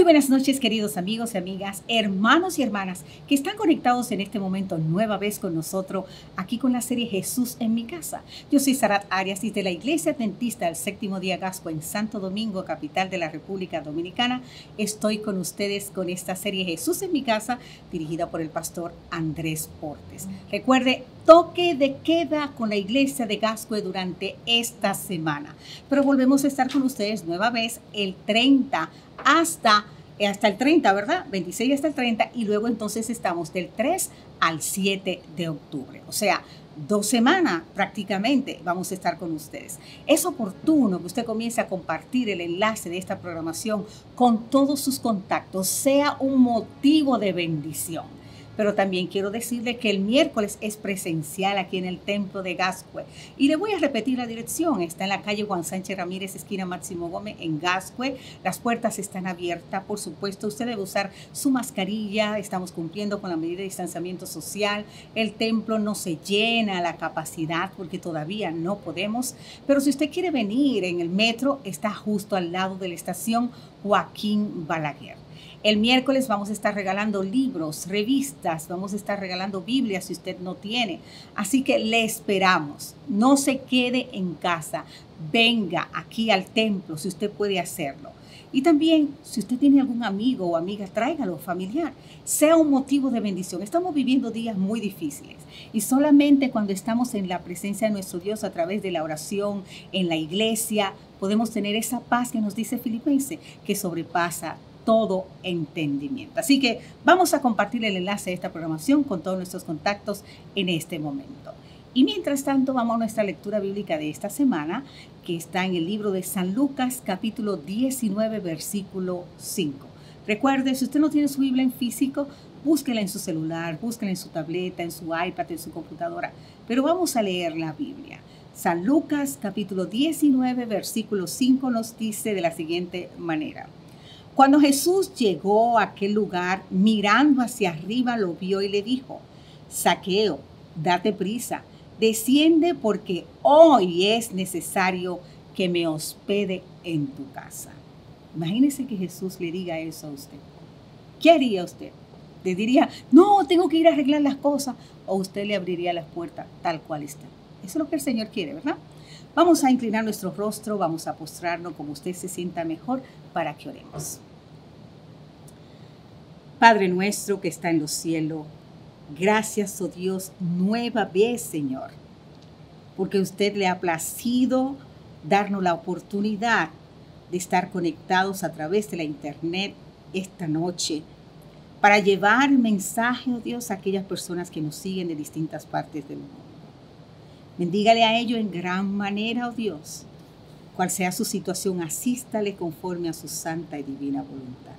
buenas noches, queridos amigos y amigas, hermanos y hermanas que están conectados en este momento nueva vez con nosotros aquí con la serie Jesús en mi casa. Yo soy Sarat Arias y de la Iglesia Adventista del Séptimo Día Gascue en Santo Domingo, capital de la República Dominicana. Estoy con ustedes con esta serie Jesús en mi casa, dirigida por el pastor Andrés Portes. Recuerde, toque de queda con la Iglesia de Gascue durante esta semana. Pero volvemos a estar con ustedes nueva vez el 30 hasta el 30, ¿verdad? 26 hasta el 30 y luego entonces estamos del 3 al 7 de octubre. O sea, 2 semanas prácticamente vamos a estar con ustedes. Es oportuno que usted comience a compartir el enlace de esta programación con todos sus contactos, sea un motivo de bendición. Pero también quiero decirle que el miércoles es presencial aquí en el Templo de Gascue. Y le voy a repetir la dirección. Está en la calle Juan Sánchez Ramírez, esquina Máximo Gómez, en Gascue. Las puertas están abiertas. Por supuesto, usted debe usar su mascarilla. Estamos cumpliendo con la medida de distanciamiento social. El templo no se llena a la capacidad porque todavía no podemos. Pero si usted quiere venir en el metro, está justo al lado de la estación Joaquín Balaguer. El miércoles vamos a estar regalando libros, revistas, vamos a estar regalando Biblias si usted no tiene. Así que le esperamos. No se quede en casa. Venga aquí al templo si usted puede hacerlo. Y también, si usted tiene algún amigo o amiga, tráigalo familiar. Sea un motivo de bendición. Estamos viviendo días muy difíciles. Y solamente cuando estamos en la presencia de nuestro Dios a través de la oración, en la iglesia, podemos tener esa paz que nos dice Filipenses, que sobrepasa todo entendimiento. Así que vamos a compartir el enlace de esta programación con todos nuestros contactos en este momento. Y mientras tanto, vamos a nuestra lectura bíblica de esta semana, que está en el libro de San Lucas, capítulo 19, versículo 5. Recuerde, si usted no tiene su Biblia en físico, búsquela en su celular, búsquela en su tableta, en su iPad, en su computadora. Pero vamos a leer la Biblia. San Lucas, capítulo 19, versículo 5 nos dice de la siguiente manera. Cuando Jesús llegó a aquel lugar, mirando hacia arriba, lo vio y le dijo, Zaqueo, date prisa, desciende porque hoy es necesario que me hospede en tu casa. Imagínese que Jesús le diga eso a usted. ¿Qué haría usted? ¿Le diría, no, tengo que ir a arreglar las cosas? ¿O usted le abriría las puertas tal cual está? Eso es lo que el Señor quiere, ¿verdad? Vamos a inclinar nuestro rostro, vamos a postrarnos como usted se sienta mejor para que oremos. Padre nuestro que está en los cielos, gracias, oh Dios, nueva vez, Señor, porque usted le ha placido darnos la oportunidad de estar conectados a través de la internet esta noche para llevar el mensaje, oh Dios, a aquellas personas que nos siguen de distintas partes del mundo. Bendígale a ellos en gran manera, oh Dios. Cual sea su situación, asístale conforme a su santa y divina voluntad.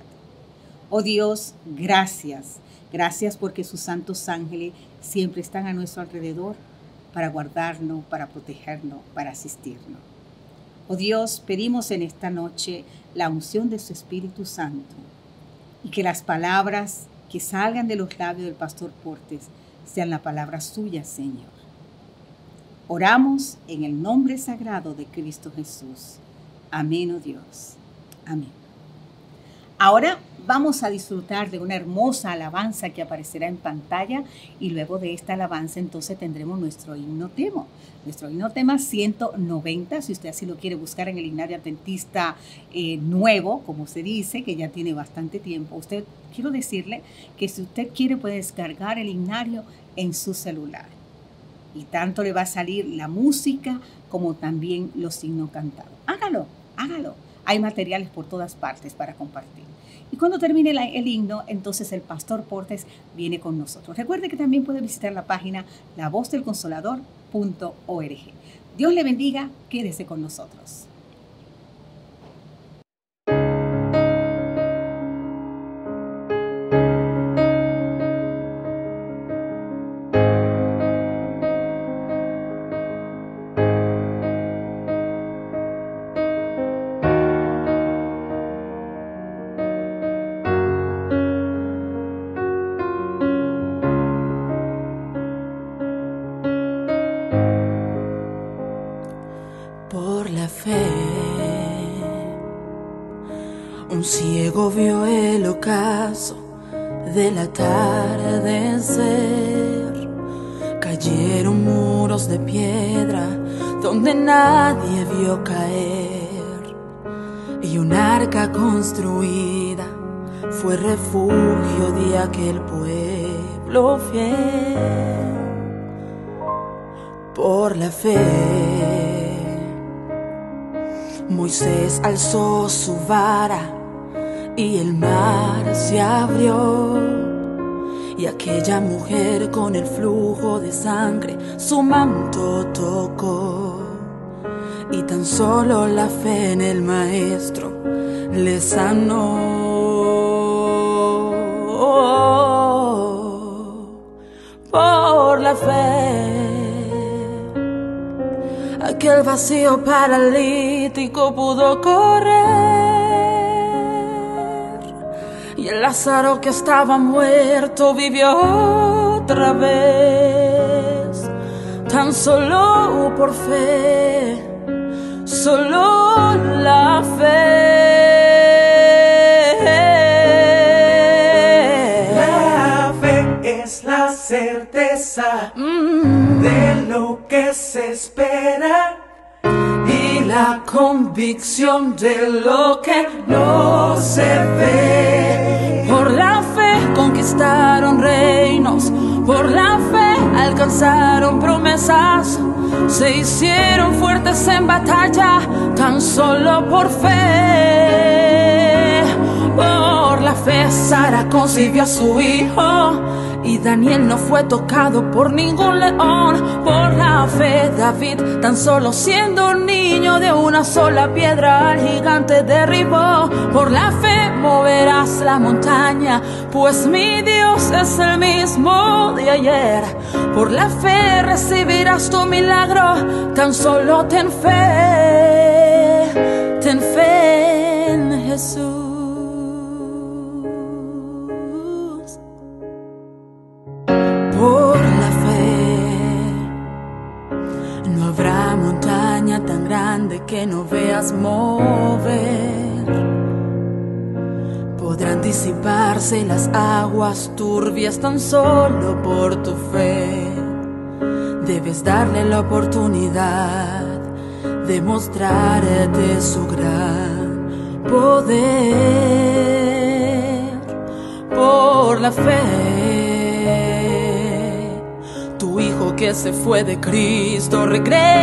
Oh Dios, gracias. Gracias porque sus santos ángeles siempre están a nuestro alrededor para guardarnos, para protegernos, para asistirnos. Oh Dios, pedimos en esta noche la unción de su Espíritu Santo y que las palabras que salgan de los labios del pastor Portes sean la palabra suya, Señor. Oramos en el nombre sagrado de Cristo Jesús. Amén, oh Dios. Amén. Ahora vamos a disfrutar de una hermosa alabanza que aparecerá en pantalla y luego de esta alabanza entonces tendremos nuestro himno tema. Nuestro himno tema 190, si usted así lo quiere buscar en el himnario adventista nuevo, como se dice, que ya tiene bastante tiempo. Quiero decirle que si usted quiere puede descargar el himnario en su celular. Y tanto le va a salir la música como también los himnos cantados. Hágalo, hágalo. Hay materiales por todas partes para compartir. Y cuando termine el himno, entonces el pastor Portes viene con nosotros. Recuerde que también puede visitar la página lavozdelconsolador.org. Dios le bendiga, quédese con nosotros. Por la fe ciego vio el ocaso del atardecer. Cayeron muros de piedra donde nadie vio caer, y un arca construida fue refugio de aquel pueblo fiel. Por la fe, Moisés alzó su vara y el mar se abrió, y aquella mujer con el flujo de sangre su manto tocó, y tan solo la fe en el Maestro le sanó. Por la fe, aquel vacío paralítico pudo correr, y el Lázaro que estaba muerto vivió otra vez. Tan solo por fe, solo la fe. La fe es la certeza de lo que se espera y la convicción de lo que no se ve. Por la fe conquistaron reinos, por la fe alcanzaron promesas, se hicieron fuertes en batalla, tan solo por fe. Por la fe Sara concibió a su hijo, y Daniel no fue tocado por ningún león. Por la fe David, tan solo siendo un niño, de una sola piedra al gigante derribó. Por la fe moverás la montaña, pues mi Dios es el mismo de ayer. Por la fe recibirás tu milagro, tan solo ten fe en Jesús. Por la fe no habrá montaña tan grande que no veas mover. Podrán disiparse las aguas turbias tan solo por tu fe. Debes darle la oportunidad de mostrarte su gran poder. Por la fe, tu hijo que se fue de Cristo regresará.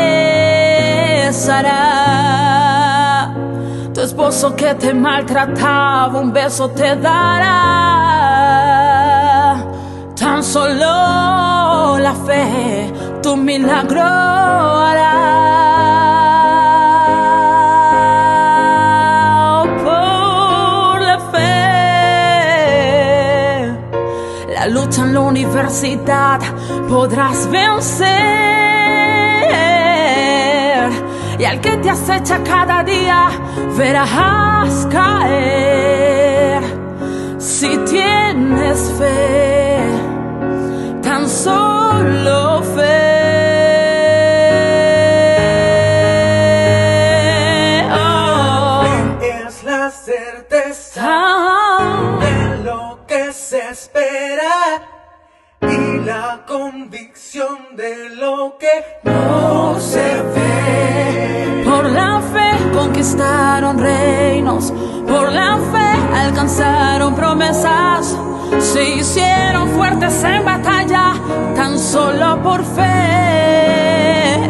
Tu esposo que te maltrataba un beso te dará. Tan solo la fe tu milagro hará. Por la fe, la lucha en la universidad podrás vencer, y al que te acecha cada día verás caer. Si tienes fe, tan solo fe. La fe es la certeza de lo que se espera y la convicción de lo que no se ve. Por la fe conquistaron reinos, por la fe alcanzaron promesas, se hicieron fuertes en batalla, tan solo por fe.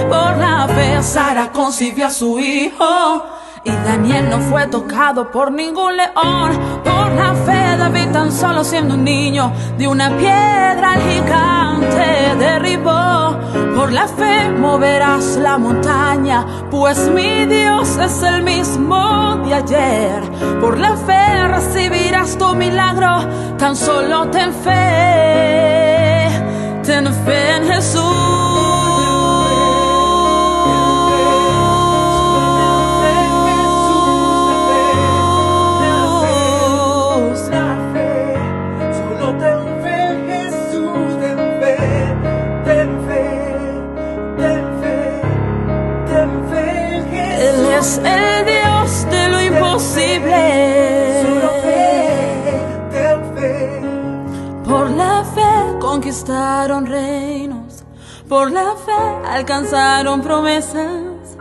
Por la fe Sara concibió a su hijo, y Daniel no fue tocado por ningún león. Por la fe David, tan solo siendo un niño, de una piedra al gigante derribó. Por la fe moverás la montaña, pues mi Dios es el mismo de ayer. Por la fe recibirás tu milagro, tan solo ten fe en Jesús. Él es el Dios de lo imposible. conquistaron reinos, por la fe alcanzaron promesas,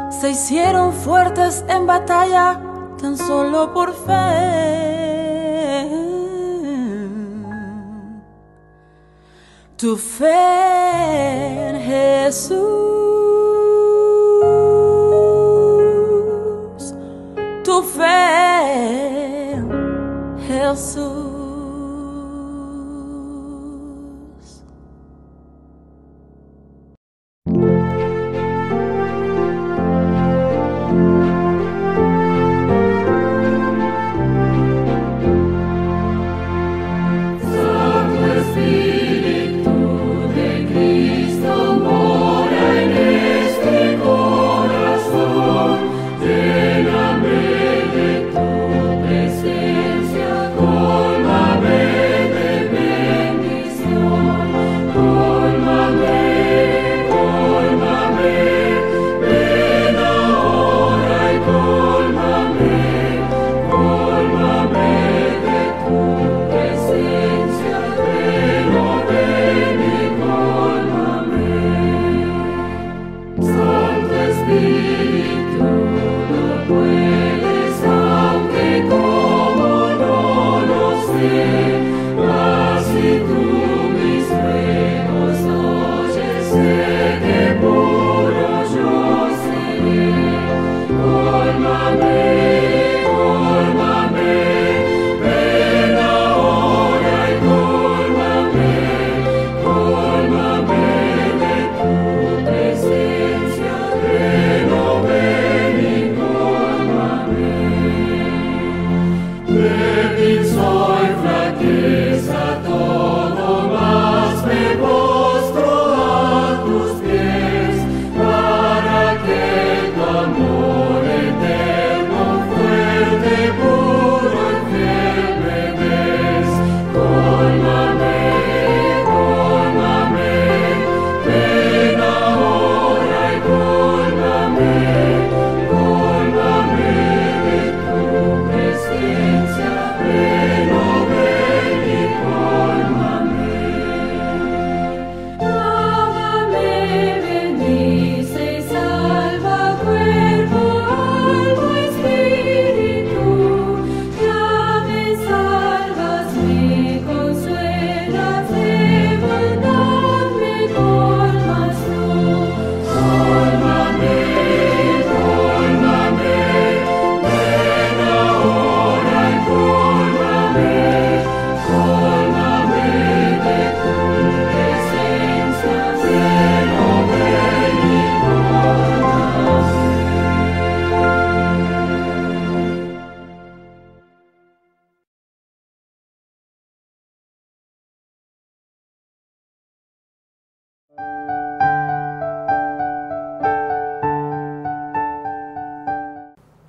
se hicieron fuertes en batalla tan solo por fe. Tu fe en Jesús, tu fe en Jesús.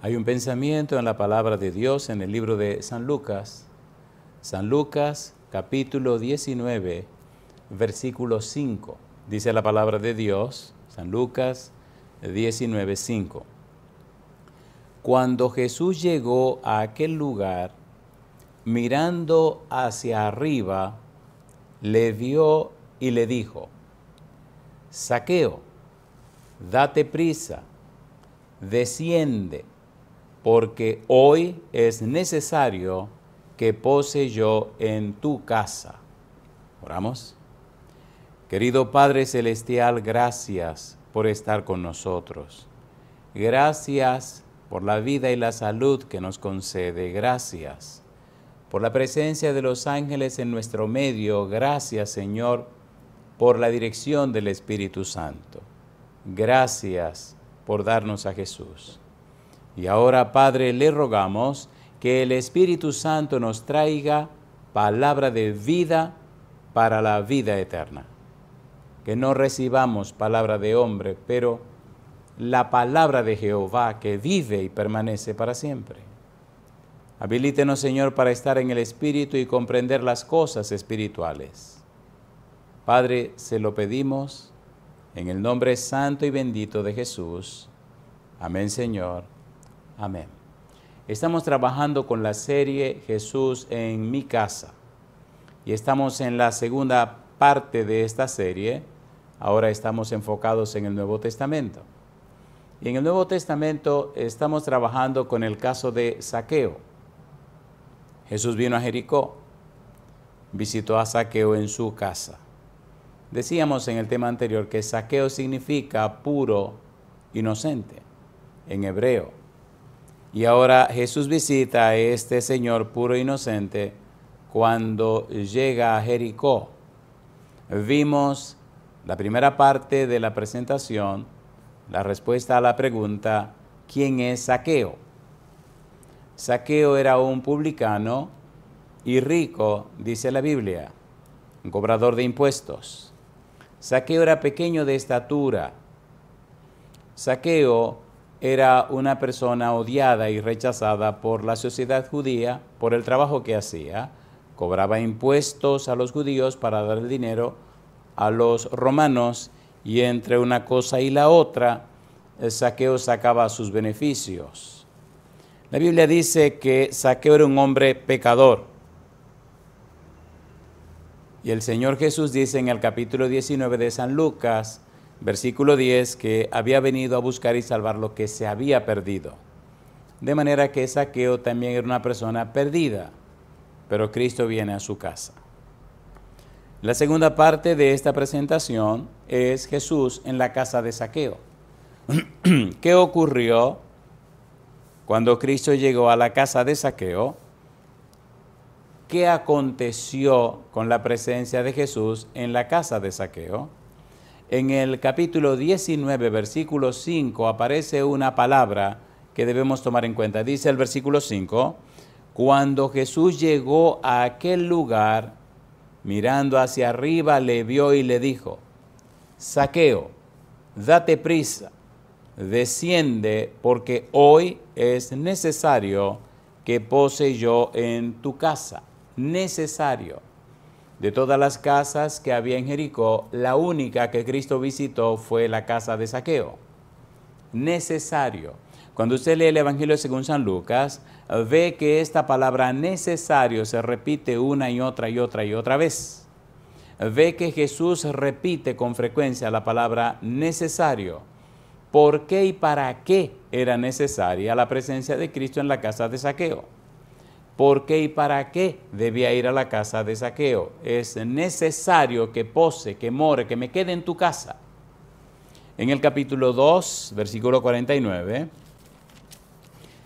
Hay un pensamiento en la palabra de Dios en el libro de San Lucas capítulo 19, versículo 5. Dice la palabra de Dios, San Lucas 19, 5. Cuando Jesús llegó a aquel lugar, mirando hacia arriba, le vio y le dijo: Zaqueo, date prisa, desciende, porque hoy es necesario que pose yo en tu casa. Oramos. Querido Padre Celestial, gracias por estar con nosotros. Gracias por la vida y la salud que nos concede. Gracias por la presencia de los ángeles en nuestro medio. Gracias, Señor, por la dirección del Espíritu Santo. Gracias por darnos a Jesús. Y ahora, Padre, le rogamos que el Espíritu Santo nos traiga palabra de vida para la vida eterna. Que no recibamos palabra de hombre, pero la palabra de Jehová que vive y permanece para siempre. Habilítenos, Señor, para estar en el Espíritu y comprender las cosas espirituales. Padre, se lo pedimos en el nombre santo y bendito de Jesús. Amén, Señor. Amén. Estamos trabajando con la serie Jesús en mi casa y estamos en la segunda parte de esta serie. Ahora estamos enfocados en el Nuevo Testamento. Y en el Nuevo Testamento estamos trabajando con el caso de Zaqueo. Jesús vino a Jericó, visitó a Zaqueo en su casa. Decíamos en el tema anterior que Zaqueo significa puro, inocente, en hebreo. Y ahora Jesús visita a este señor puro e inocente cuando llega a Jericó. Vimos la primera parte de la presentación, la respuesta a la pregunta, ¿quién es Zaqueo? Zaqueo era un publicano y rico, dice la Biblia, un cobrador de impuestos. Zaqueo era pequeño de estatura. Zaqueo era una persona odiada y rechazada por la sociedad judía por el trabajo que hacía. Cobraba impuestos a los judíos para dar el dinero a los romanos y entre una cosa y la otra, Zaqueo sacaba sus beneficios. La Biblia dice que Zaqueo era un hombre pecador. Y el Señor Jesús dice en el capítulo 19 de San Lucas, versículo 10, que había venido a buscar y salvar lo que se había perdido. De manera que Zaqueo también era una persona perdida, pero Cristo viene a su casa. La segunda parte de esta presentación es Jesús en la casa de Zaqueo. ¿Qué ocurrió cuando Cristo llegó a la casa de Zaqueo? ¿Qué aconteció con la presencia de Jesús en la casa de Zaqueo? En el capítulo 19, versículo 5, aparece una palabra que debemos tomar en cuenta. Dice el versículo 5, cuando Jesús llegó a aquel lugar, mirando hacia arriba, le vio y le dijo, Zaqueo, date prisa, desciende, porque hoy es necesario que pose yo en tu casa. Necesario. De todas las casas que había en Jericó, la única que Cristo visitó fue la casa de Zaqueo. Necesario. Cuando usted lee el Evangelio según San Lucas, ve que esta palabra necesario se repite una y otra y otra y otra vez. Ve que Jesús repite con frecuencia la palabra necesario. ¿Por qué y para qué era necesaria la presencia de Cristo en la casa de Zaqueo? ¿Por qué y para qué debía ir a la casa de Zaqueo? Es necesario que pose, que more, que me quede en tu casa. En el capítulo 2, versículo 49,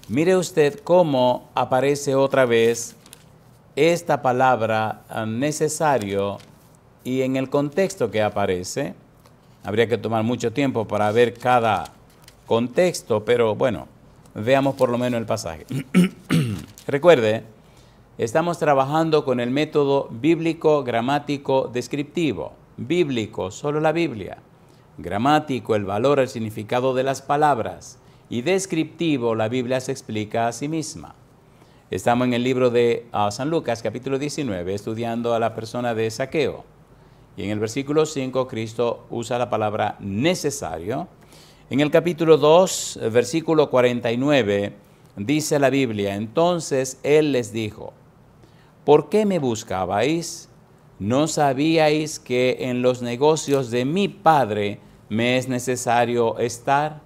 mire usted cómo aparece otra vez esta palabra necesario y en el contexto que aparece. Habría que tomar mucho tiempo para ver cada contexto, pero bueno, veamos por lo menos el pasaje. Recuerde, estamos trabajando con el método bíblico, gramático, descriptivo. Bíblico, solo la Biblia. Gramático, el valor, el significado de las palabras. Y descriptivo, la Biblia se explica a sí misma. Estamos en el libro de San Lucas, capítulo 19, estudiando a la persona de Zaqueo. Y en el versículo 5, Cristo usa la palabra necesario. En el capítulo 2, versículo 49, dice la Biblia, entonces Él les dijo, ¿por qué me buscabais? ¿No sabíais que en los negocios de mi Padre me es necesario estar?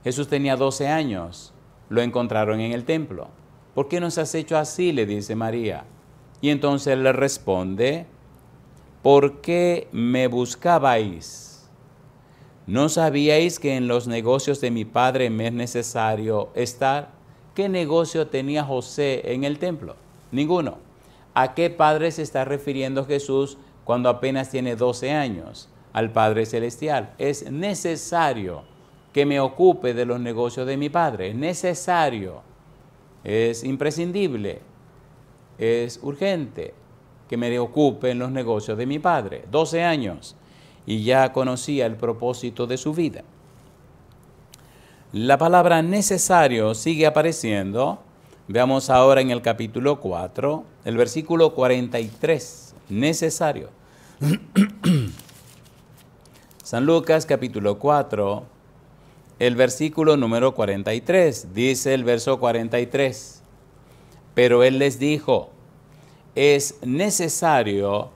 Jesús tenía 12 años, lo encontraron en el templo. ¿Por qué nos has hecho así? Le dice María. Y entonces Él le responde, ¿por qué me buscabais? ¿No sabíais que en los negocios de mi Padre me es necesario estar? ¿Qué negocio tenía José en el templo? Ninguno. ¿A qué padre se está refiriendo Jesús cuando apenas tiene 12 años? Al Padre Celestial. Es necesario que me ocupe de los negocios de mi Padre. Es necesario. Es imprescindible. Es urgente que me ocupe en los negocios de mi Padre. 12 años. Y ya conocía el propósito de su vida. La palabra necesario sigue apareciendo. Veamos ahora en el capítulo 4, el versículo 43. Necesario. San Lucas capítulo 4, el versículo número 43. Dice el verso 43. Pero Él les dijo, es necesario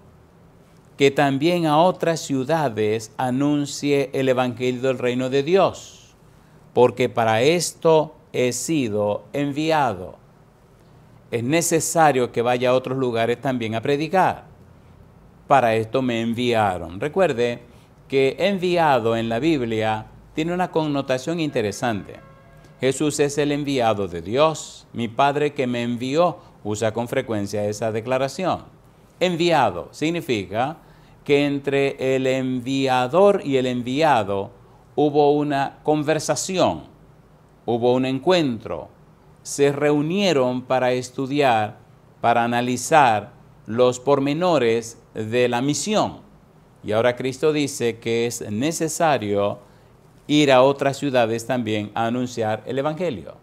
que también a otras ciudades anuncie el evangelio del reino de Dios, porque para esto he sido enviado. Es necesario que vaya a otros lugares también a predicar. Para esto me enviaron. Recuerde que enviado en la Biblia tiene una connotación interesante. Jesús es el enviado de Dios. Mi Padre que me envió usa con frecuencia esa declaración. Enviado significa que entre el enviador y el enviado hubo una conversación, hubo un encuentro, se reunieron para estudiar, para analizar los pormenores de la misión. Y ahora Cristo dice que es necesario ir a otras ciudades también a anunciar el evangelio.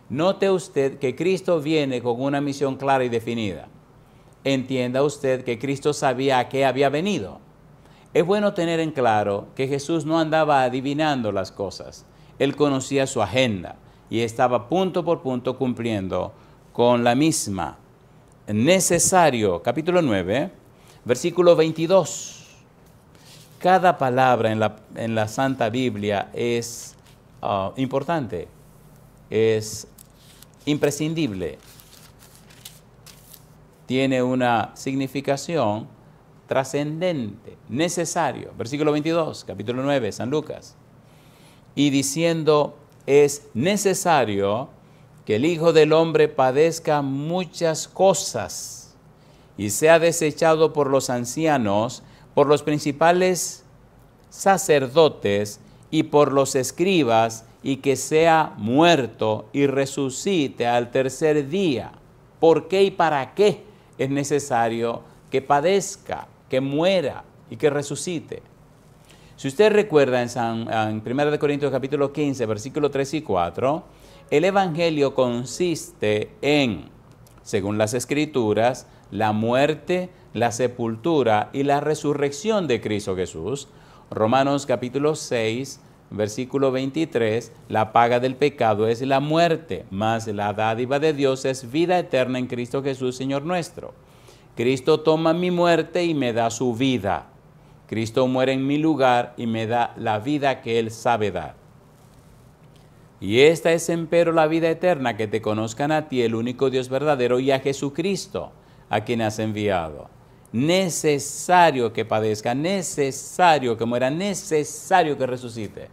Note usted que Cristo viene con una misión clara y definida. Entienda usted que Cristo sabía a qué había venido. Es bueno tener en claro que Jesús no andaba adivinando las cosas. Él conocía su agenda y estaba punto por punto cumpliendo con la misma. Necesario, capítulo 9, versículo 22. Cada palabra en la Santa Biblia es importante, es imprescindible. Tiene una significación trascendente, necesario. Versículo 22, capítulo 9, San Lucas. Y diciendo, es necesario que el Hijo del Hombre padezca muchas cosas y sea desechado por los ancianos, por los principales sacerdotes y por los escribas, y que sea muerto y resucite al tercer día. ¿Por qué y para qué es necesario que padezca, que muera y que resucite? Si usted recuerda en 1 Corintios capítulo 15, versículos 3 y 4, el Evangelio consiste en, según las Escrituras, la muerte, la sepultura y la resurrección de Cristo Jesús. Romanos capítulo 6, versículo 23, la paga del pecado es la muerte, mas la dádiva de Dios es vida eterna en Cristo Jesús, Señor nuestro. Cristo toma mi muerte y me da su vida. Cristo muere en mi lugar y me da la vida que Él sabe dar. Y esta es empero la vida eterna, que te conozcan a ti, el único Dios verdadero, y a Jesucristo, a quien has enviado. Necesario que padezca, necesario que muera, necesario que resucite.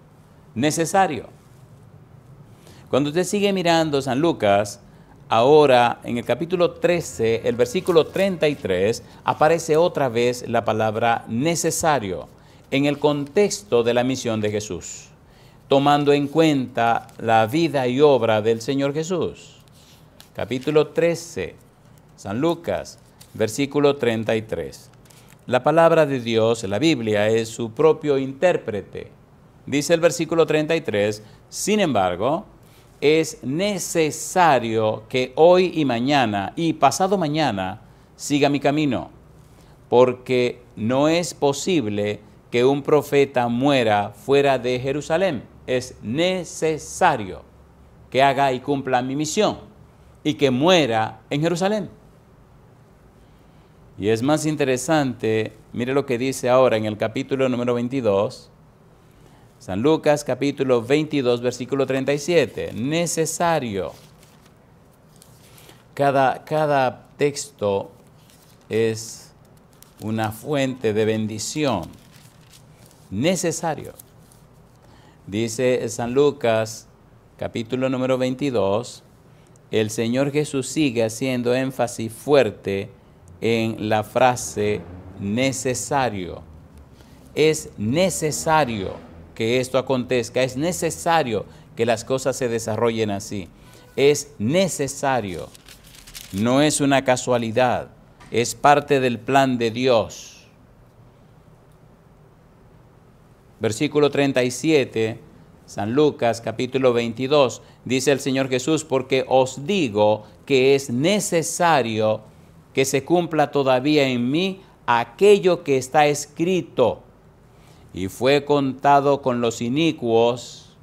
Necesario. Cuando usted sigue mirando San Lucas, ahora en el capítulo 13, el versículo 33, aparece otra vez la palabra necesario en el contexto de la misión de Jesús, tomando en cuenta la vida y obra del Señor Jesús. Capítulo 13, San Lucas, versículo 33. La palabra de Dios, la Biblia, es su propio intérprete. Dice el versículo 33, sin embargo, es necesario que hoy y mañana y pasado mañana siga mi camino, porque no es posible que un profeta muera fuera de Jerusalén. Es necesario que haga y cumpla mi misión y que muera en Jerusalén. Y es más interesante, mire lo que dice ahora en el capítulo número 22, San Lucas capítulo 22, versículo 37, necesario. Cada texto es una fuente de bendición. Necesario. Dice San Lucas capítulo número 22, el Señor Jesús sigue haciendo énfasis fuerte en la frase necesario. Es necesario que esto acontezca, es necesario que las cosas se desarrollen así. Es necesario, no es una casualidad, es parte del plan de Dios. Versículo 37, San Lucas capítulo 22, dice el Señor Jesús, porque os digo que es necesario que se cumpla todavía en mí aquello que está escrito. Y fue contado con los inicuos,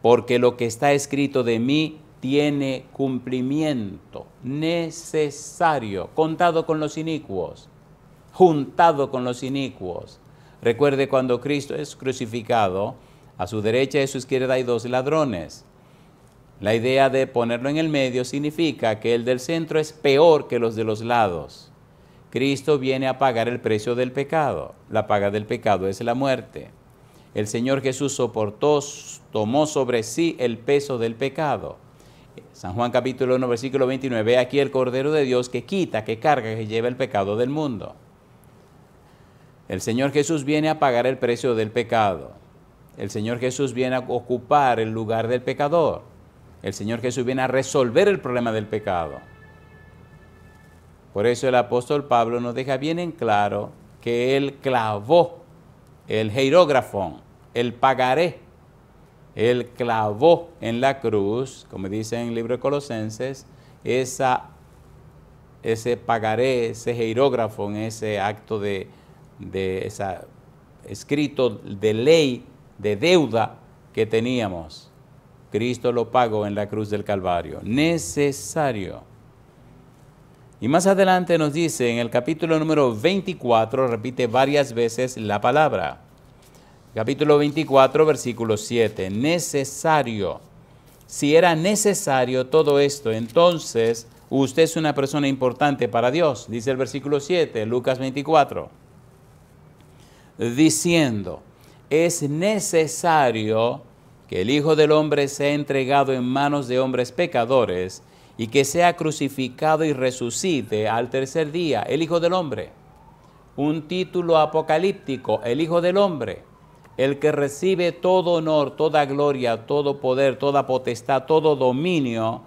porque lo que está escrito de mí tiene cumplimiento. Necesario, contado con los inicuos. juntado con los inicuos. Recuerde cuando Cristo es crucificado, a su derecha y a su izquierda hay dos ladrones. La idea de ponerlo en el medio significa que el del centro es peor que los de los lados. Cristo viene a pagar el precio del pecado. La paga del pecado es la muerte. El Señor Jesús soportó, tomó sobre sí el peso del pecado. San Juan capítulo 1, versículo 29, ve aquí el Cordero de Dios que quita, que carga, que lleva el pecado del mundo. El Señor Jesús viene a pagar el precio del pecado. El Señor Jesús viene a ocupar el lugar del pecador. El Señor Jesús viene a resolver el problema del pecado. Por eso el apóstol Pablo nos deja bien en claro que Él clavó el hierógrafo, el pagaré. Él clavó en la cruz, como dice en el libro de Colosenses, ese pagaré, ese hierógrafo, en ese acto de ese escrito de ley, de deuda que teníamos. Cristo lo pagó en la cruz del Calvario. Necesario. Y más adelante nos dice en el capítulo número 24, repite varias veces la palabra. Capítulo 24, versículo 7. Necesario. Si era necesario todo esto, entonces usted es una persona importante para Dios. Dice el versículo 7, Lucas 24. Diciendo, es necesario que el Hijo del Hombre sea entregado en manos de hombres pecadores y que sea crucificado y resucite al tercer día. El Hijo del Hombre. Un título apocalíptico, el Hijo del Hombre. El que recibe todo honor, toda gloria, todo poder, toda potestad, todo dominio,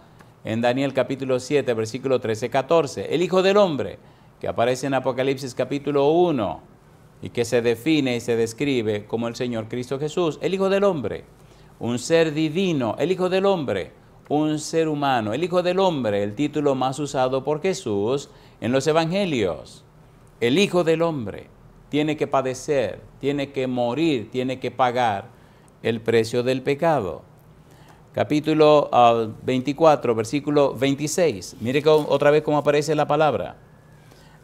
en Daniel capítulo 7, versículo 13-14. El Hijo del Hombre, que aparece en Apocalipsis capítulo 1 y que se define y se describe como el Señor Cristo Jesús. El Hijo del Hombre, un ser divino, el Hijo del Hombre, un ser humano, el Hijo del Hombre, el título más usado por Jesús en los Evangelios. El Hijo del Hombre tiene que padecer, tiene que morir, tiene que pagar el precio del pecado. Capítulo 24, versículo 26. Mire otra vez cómo aparece la palabra.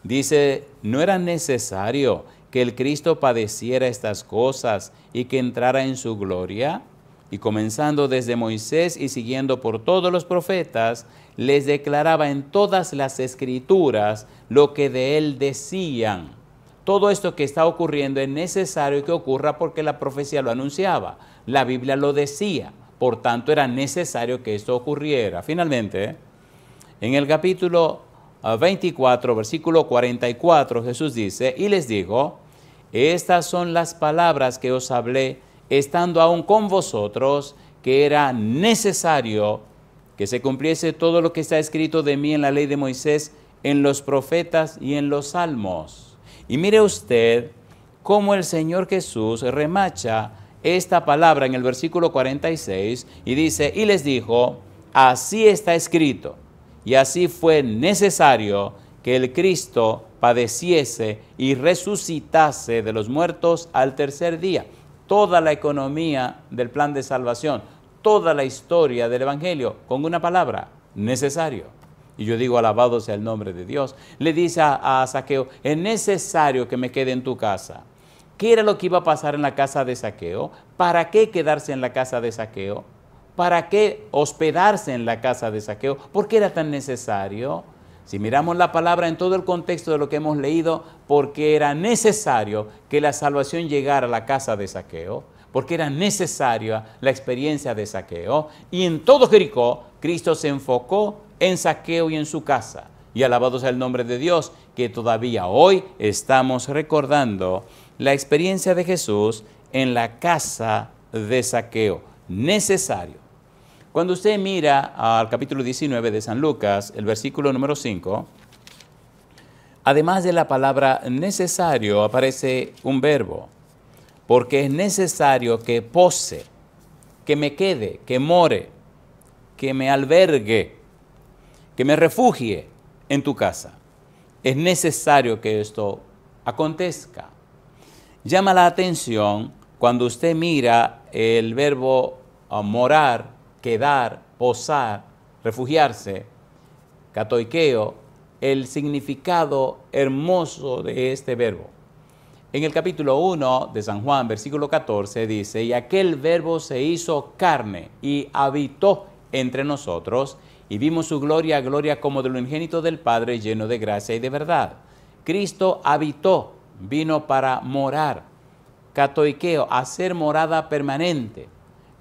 Dice, no era necesario que el Cristo padeciera estas cosas y que entrara en su gloria. Y comenzando desde Moisés y siguiendo por todos los profetas, les declaraba en todas las escrituras lo que de él decían. Todo esto que está ocurriendo es necesario que ocurra porque la profecía lo anunciaba. La Biblia lo decía. Por tanto, era necesario que esto ocurriera. Finalmente, en el capítulo 24, versículo 44, Jesús dice, y les dijo, estas son las palabras que os hablé, estando aún con vosotros, que era necesario que se cumpliese todo lo que está escrito de mí en la ley de Moisés, en los profetas y en los salmos. Y mire usted cómo el Señor Jesús remacha esta palabra en el versículo 46 y dice, y les dijo, así está escrito, y así fue necesario que el Cristo padeciese y resucitase de los muertos al tercer día. Toda la economía del plan de salvación, toda la historia del Evangelio, con una palabra, necesario. Y yo digo, alabado sea el nombre de Dios. Le dice a Zaqueo, es necesario que me quede en tu casa. ¿Qué era lo que iba a pasar en la casa de Zaqueo? ¿Para qué quedarse en la casa de Zaqueo? ¿Para qué hospedarse en la casa de Zaqueo? ¿Por qué era tan necesario? Si miramos la palabra en todo el contexto de lo que hemos leído, porque era necesario que la salvación llegara a la casa de Zaqueo, porque era necesaria la experiencia de Zaqueo, y en todo Jericó, Cristo se enfocó en Zaqueo y en su casa. Y alabado sea el nombre de Dios, que todavía hoy estamos recordando la experiencia de Jesús en la casa de Zaqueo. Necesario. Cuando usted mira al capítulo 19 de San Lucas, el versículo número 5, además de la palabra necesario, aparece un verbo, porque es necesario que pose, que me quede, que more, que me albergue, que me refugie en tu casa. Es necesario que esto acontezca. Llama la atención cuando usted mira el verbo morar, quedar, posar, refugiarse, katoikeo, el significado hermoso de este verbo. En el capítulo 1 de San Juan, versículo 14, dice, y aquel verbo se hizo carne y habitó entre nosotros, y vimos su gloria, gloria como del unigénito del Padre, lleno de gracia y de verdad. Cristo habitó, vino para morar, katoikeo, hacer morada permanente.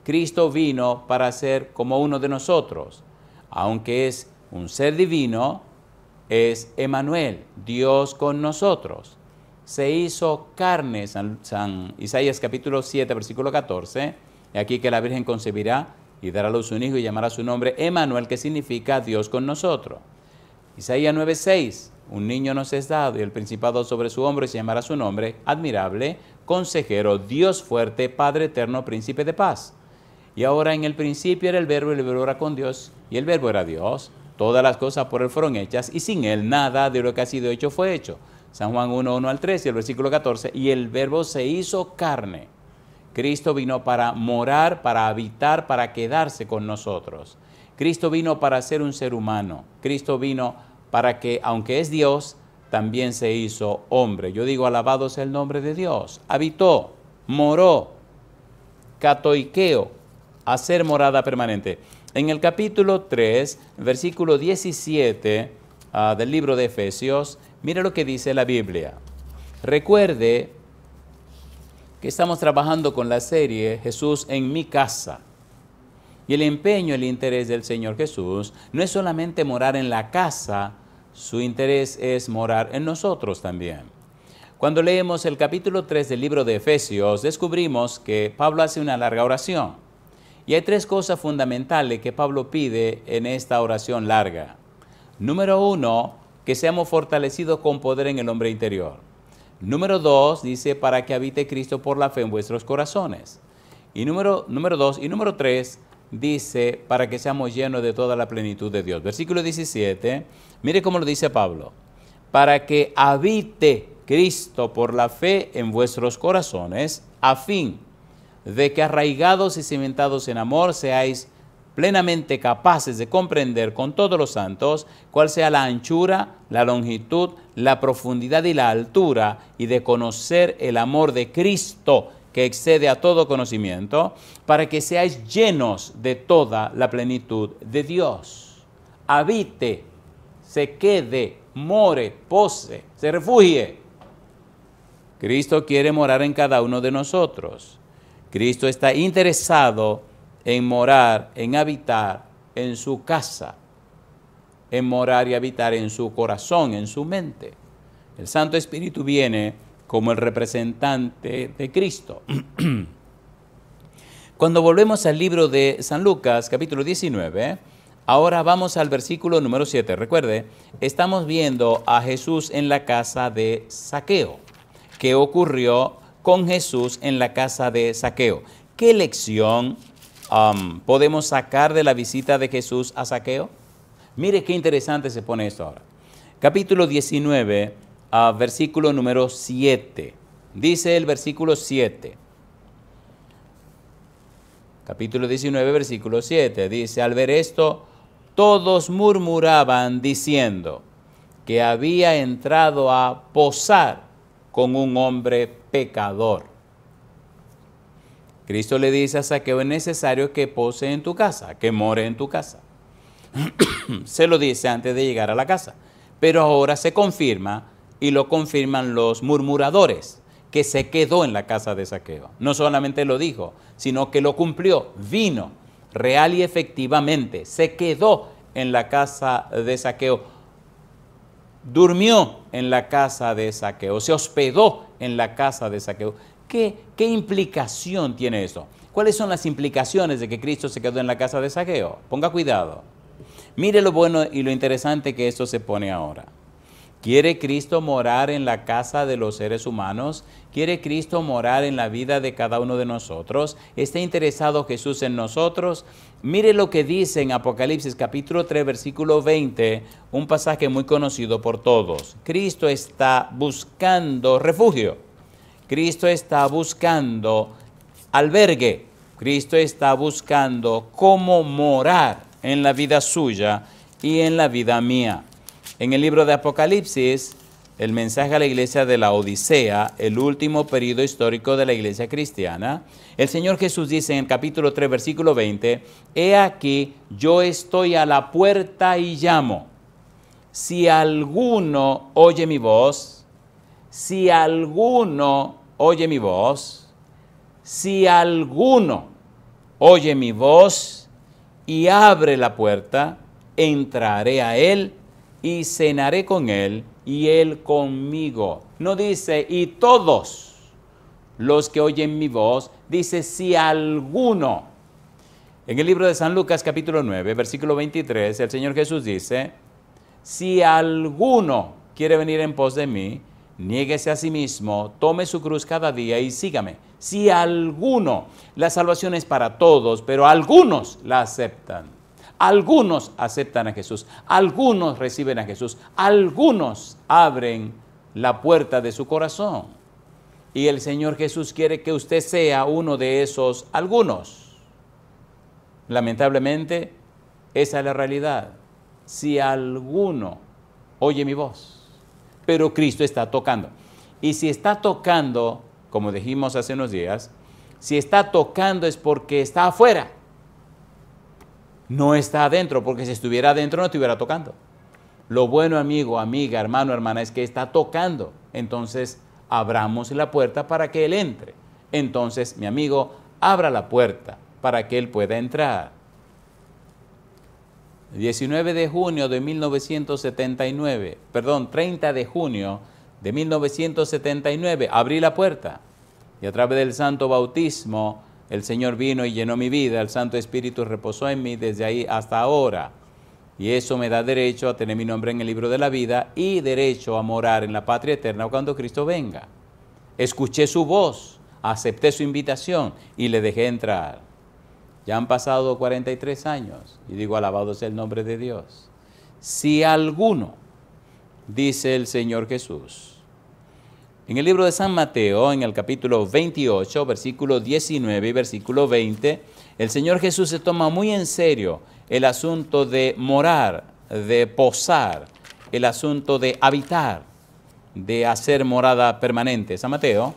Cristo vino para ser como uno de nosotros. Aunque es un ser divino, es Emmanuel, Dios con nosotros. Se hizo carne, San Isaías capítulo 7, versículo 14, y aquí que la Virgen concebirá y dará a luz un hijo y llamará su nombre Emmanuel, que significa Dios con nosotros. Isaías 9, 6, un niño nos es dado y el principado sobre su hombro y se llamará su nombre admirable, consejero, Dios fuerte, Padre eterno, príncipe de paz. Y ahora en el principio era el verbo, y el verbo era con Dios, y el verbo era Dios. Todas las cosas por él fueron hechas, y sin él nada de lo que ha sido hecho fue hecho. San Juan 1, 1 al 3, y el versículo 14, y el verbo se hizo carne. Cristo vino para morar, para habitar, para quedarse con nosotros. Cristo vino para ser un ser humano. Cristo vino para que, aunque es Dios, también se hizo hombre. Yo digo, alabado sea el nombre de Dios. Habitó, moró, katoikeo, hacer morada permanente. En el capítulo 3, versículo 17 del libro de Efesios, mire lo que dice la Biblia. Recuerde que estamos trabajando con la serie Jesús en mi casa. Y el empeño, el interés del Señor Jesús no es solamente morar en la casa, su interés es morar en nosotros también. Cuando leemos el capítulo 3 del libro de Efesios, descubrimos que Pablo hace una larga oración. Y hay tres cosas fundamentales que Pablo pide en esta oración larga. Número 1, que seamos fortalecidos con poder en el hombre interior. Número 2, dice, para que habite Cristo por la fe en vuestros corazones. Y número 2 y número 3, dice, para que seamos llenos de toda la plenitud de Dios. Versículo 17, mire cómo lo dice Pablo. Para que habite Cristo por la fe en vuestros corazones, a fin de que arraigados y cimentados en amor seáis plenamente capaces de comprender con todos los santos cuál sea la anchura, la longitud, la profundidad y la altura, y de conocer el amor de Cristo que excede a todo conocimiento, para que seáis llenos de toda la plenitud de Dios. Habite, se quede, more, pose, se refugie. Cristo quiere morar en cada uno de nosotros. Cristo está interesado en morar, en habitar en su casa, en morar y habitar en su corazón, en su mente. El Santo Espíritu viene como el representante de Cristo. Cuando volvemos al libro de San Lucas, capítulo 19, ahora vamos al versículo número 7. Recuerde, estamos viendo a Jesús en la casa de Zaqueo. ¿Qué ocurrió con Jesús en la casa de Zaqueo? ¿Qué lección podemos sacar de la visita de Jesús a Zaqueo? Mire qué interesante se pone esto ahora. Capítulo 19, versículo número 7. Dice el versículo 7. Capítulo 19, versículo 7. Dice, al ver esto, todos murmuraban diciendo que había entrado a posar con un hombre pecador. Cristo le dice a Zaqueo, es necesario que pose en tu casa, que more en tu casa. Se lo dice antes de llegar a la casa. Pero ahora se confirma, y lo confirman los murmuradores, que se quedó en la casa de Zaqueo. No solamente lo dijo, sino que lo cumplió. Vino real y efectivamente, se quedó en la casa de Zaqueo. Durmió en la casa de Zaqueo, se hospedó en la casa de Zaqueo. ¿Qué implicación tiene eso? ¿Cuáles son las implicaciones de que Cristo se quedó en la casa de Zaqueo? Ponga cuidado. Mire lo bueno y lo interesante que esto se pone ahora. ¿Quiere Cristo morar en la casa de los seres humanos? ¿Quiere Cristo morar en la vida de cada uno de nosotros? ¿Está interesado Jesús en nosotros? Mire lo que dice en Apocalipsis capítulo 3, versículo 20, un pasaje muy conocido por todos. Cristo está buscando refugio. Cristo está buscando albergue. Cristo está buscando cómo morar en la vida suya y en la vida mía. En el libro de Apocalipsis, el mensaje a la iglesia de la Odisea, el último periodo histórico de la iglesia cristiana, el Señor Jesús dice en el capítulo 3, versículo 20, «He aquí, yo estoy a la puerta y llamo. Si alguno oye mi voz, si alguno oye mi voz, si alguno oye mi voz y abre la puerta, entraré a él y cenaré con él y él conmigo». No dice, y todos los que oyen mi voz, dice, si alguno. En el libro de San Lucas, capítulo 9, versículo 23, el Señor Jesús dice, si alguno quiere venir en pos de mí, niéguese a sí mismo, tome su cruz cada día y sígame. Si alguno, la salvación es para todos, pero algunos la aceptan. Algunos aceptan a Jesús, algunos reciben a Jesús, algunos abren la puerta de su corazón. Y el Señor Jesús quiere que usted sea uno de esos algunos. Lamentablemente, esa es la realidad. Si alguno oye mi voz, pero Cristo está tocando. Y si está tocando, como dijimos hace unos días, si está tocando es porque está afuera. No está adentro, porque si estuviera adentro no estuviera tocando. Lo bueno, amigo, amiga, hermano, hermana, es que está tocando. Entonces, abramos la puerta para que Él entre. Entonces, mi amigo, abra la puerta para que Él pueda entrar. 19 de junio de 1979, perdón, 30 de junio de 1979, abrí la puerta y a través del santo bautismo el Señor vino y llenó mi vida, el Santo Espíritu reposó en mí desde ahí hasta ahora y eso me da derecho a tener mi nombre en el libro de la vida y derecho a morar en la patria eterna cuando Cristo venga. Escuché su voz, acepté su invitación y le dejé entrar. Ya han pasado 43 años y digo, alabado sea el nombre de Dios. Si alguno, dice el Señor Jesús, en el libro de San Mateo, en el capítulo 28, versículo 19 y versículo 20, el Señor Jesús se toma muy en serio el asunto de morar, de posar, el asunto de habitar, de hacer morada permanente. San Mateo,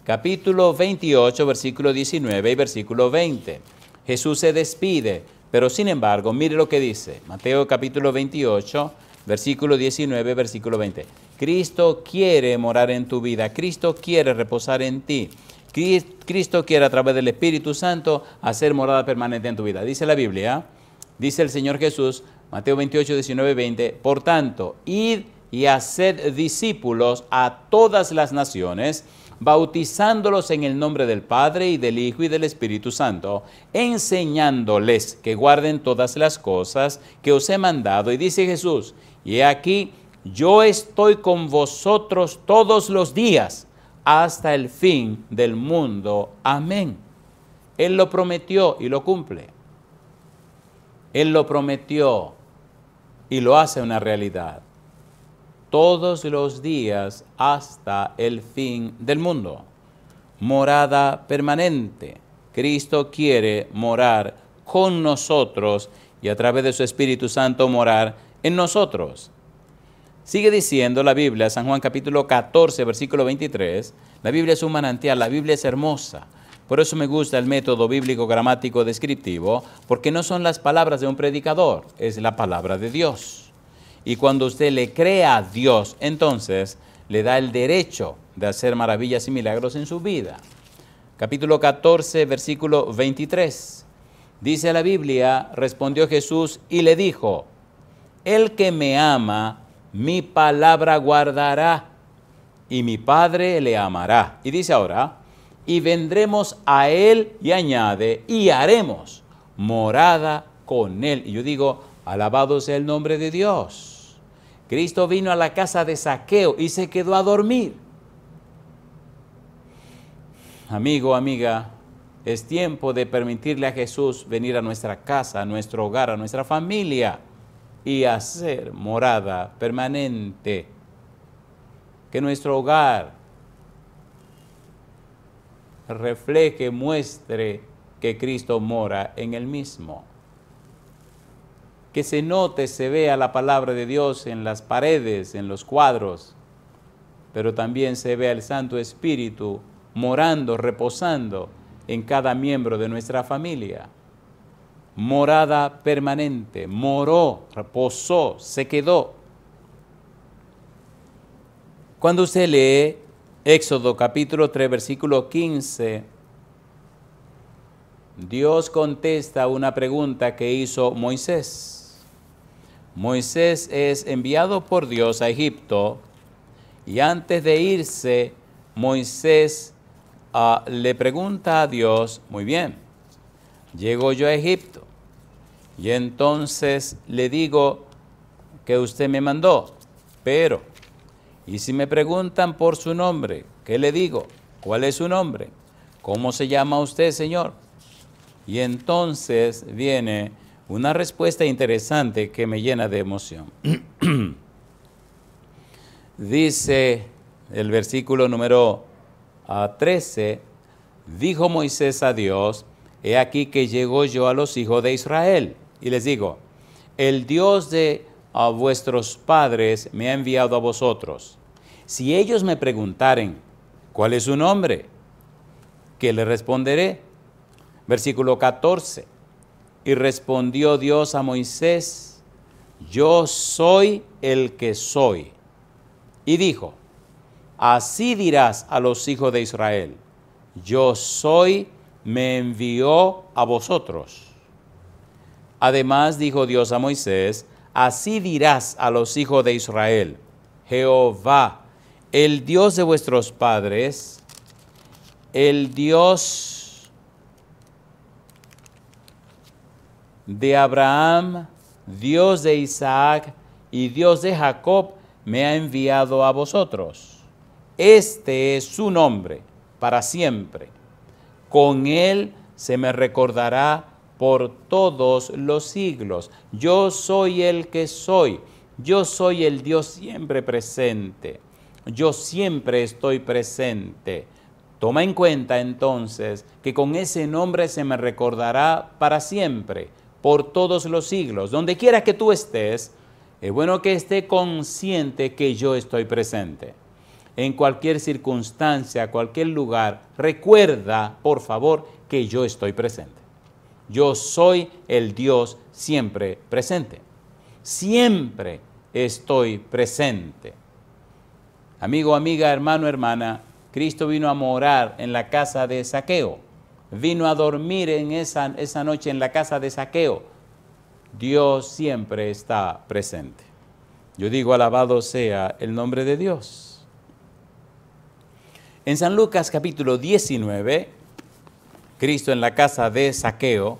capítulo 28, versículo 19 y versículo 20. Jesús se despide, pero sin embargo, mire lo que dice. Mateo capítulo 28, versículo 19, versículo 20. Cristo quiere morar en tu vida, Cristo quiere reposar en ti. Cristo quiere a través del Espíritu Santo hacer morada permanente en tu vida. Dice la Biblia, dice el Señor Jesús, Mateo 28, 19, 20. Por tanto, id y haced discípulos a todas las naciones, bautizándolos en el nombre del Padre y del Hijo y del Espíritu Santo, enseñándoles que guarden todas las cosas que os he mandado. Y dice Jesús, y he aquí, yo estoy con vosotros todos los días hasta el fin del mundo. Amén. Él lo prometió y lo cumple. Él lo prometió y lo hace una realidad. Todos los días hasta el fin del mundo. Morada permanente. Cristo quiere morar con nosotros y a través de su Espíritu Santo morar en nosotros. Sigue diciendo la Biblia, San Juan capítulo 14, versículo 23, la Biblia es un manantial, la Biblia es hermosa. Por eso me gusta el método bíblico gramático descriptivo, porque no son las palabras de un predicador, es la palabra de Dios. Y cuando usted le cree a Dios, entonces le da el derecho de hacer maravillas y milagros en su vida. Capítulo 14, versículo 23. Dice la Biblia, respondió Jesús y le dijo, el que me ama, mi palabra guardará, y mi Padre le amará. Y dice ahora, y vendremos a él, y añade, y haremos morada con él. Y yo digo, alabado sea el nombre de Dios. Cristo vino a la casa de Zaqueo y se quedó a dormir. Amigo, amiga, es tiempo de permitirle a Jesús venir a nuestra casa, a nuestro hogar, a nuestra familia y hacer morada permanente. Que nuestro hogar refleje, muestre que Cristo mora en el mismo. que se note, se vea la palabra de Dios en las paredes, en los cuadros, pero también se vea el Santo Espíritu morando, reposando en cada miembro de nuestra familia. Morada permanente, moró, reposó, se quedó. Cuando usted lee Éxodo capítulo 3, versículo 15, Dios contesta una pregunta que hizo Moisés. Moisés es enviado por Dios a Egipto y antes de irse, Moisés le pregunta a Dios, muy bien, llego yo a Egipto y entonces le digo que usted me mandó, pero, y si me preguntan por su nombre, ¿qué le digo? ¿Cuál es su nombre? ¿Cómo se llama usted, Señor? Y entonces viene una respuesta interesante que me llena de emoción. Dice el versículo número 13, dijo Moisés a Dios, he aquí que llego yo a los hijos de Israel. Y les digo, el Dios de vuestros padres me ha enviado a vosotros. Si ellos me preguntaren, ¿cuál es su nombre? ¿Qué le responderé? Versículo 14, y respondió Dios a Moisés, yo soy el que soy. Y dijo, así dirás a los hijos de Israel, yo soy, me envió a vosotros. Además dijo Dios a Moisés, así dirás a los hijos de Israel, Jehová, el Dios de vuestros padres, el Dios de Abraham, Dios de Isaac y Dios de Jacob, me ha enviado a vosotros. Este es su nombre para siempre. Con él se me recordará por todos los siglos. Yo soy el que soy. Yo soy el Dios siempre presente. Yo siempre estoy presente. Toma en cuenta entonces que con ese nombre se me recordará para siempre, por todos los siglos. Donde quiera que tú estés, es bueno que esté consciente que yo estoy presente. En cualquier circunstancia, cualquier lugar, recuerda, por favor, que yo estoy presente. Yo soy el Dios siempre presente. Siempre estoy presente. Amigo, amiga, hermano, hermana, Cristo vino a morar en la casa de Zaqueo. Vino a dormir en esa noche en la casa de Zaqueo. Dios siempre está presente. Yo digo, alabado sea el nombre de Dios. En San Lucas capítulo 19, Cristo en la casa de Zaqueo,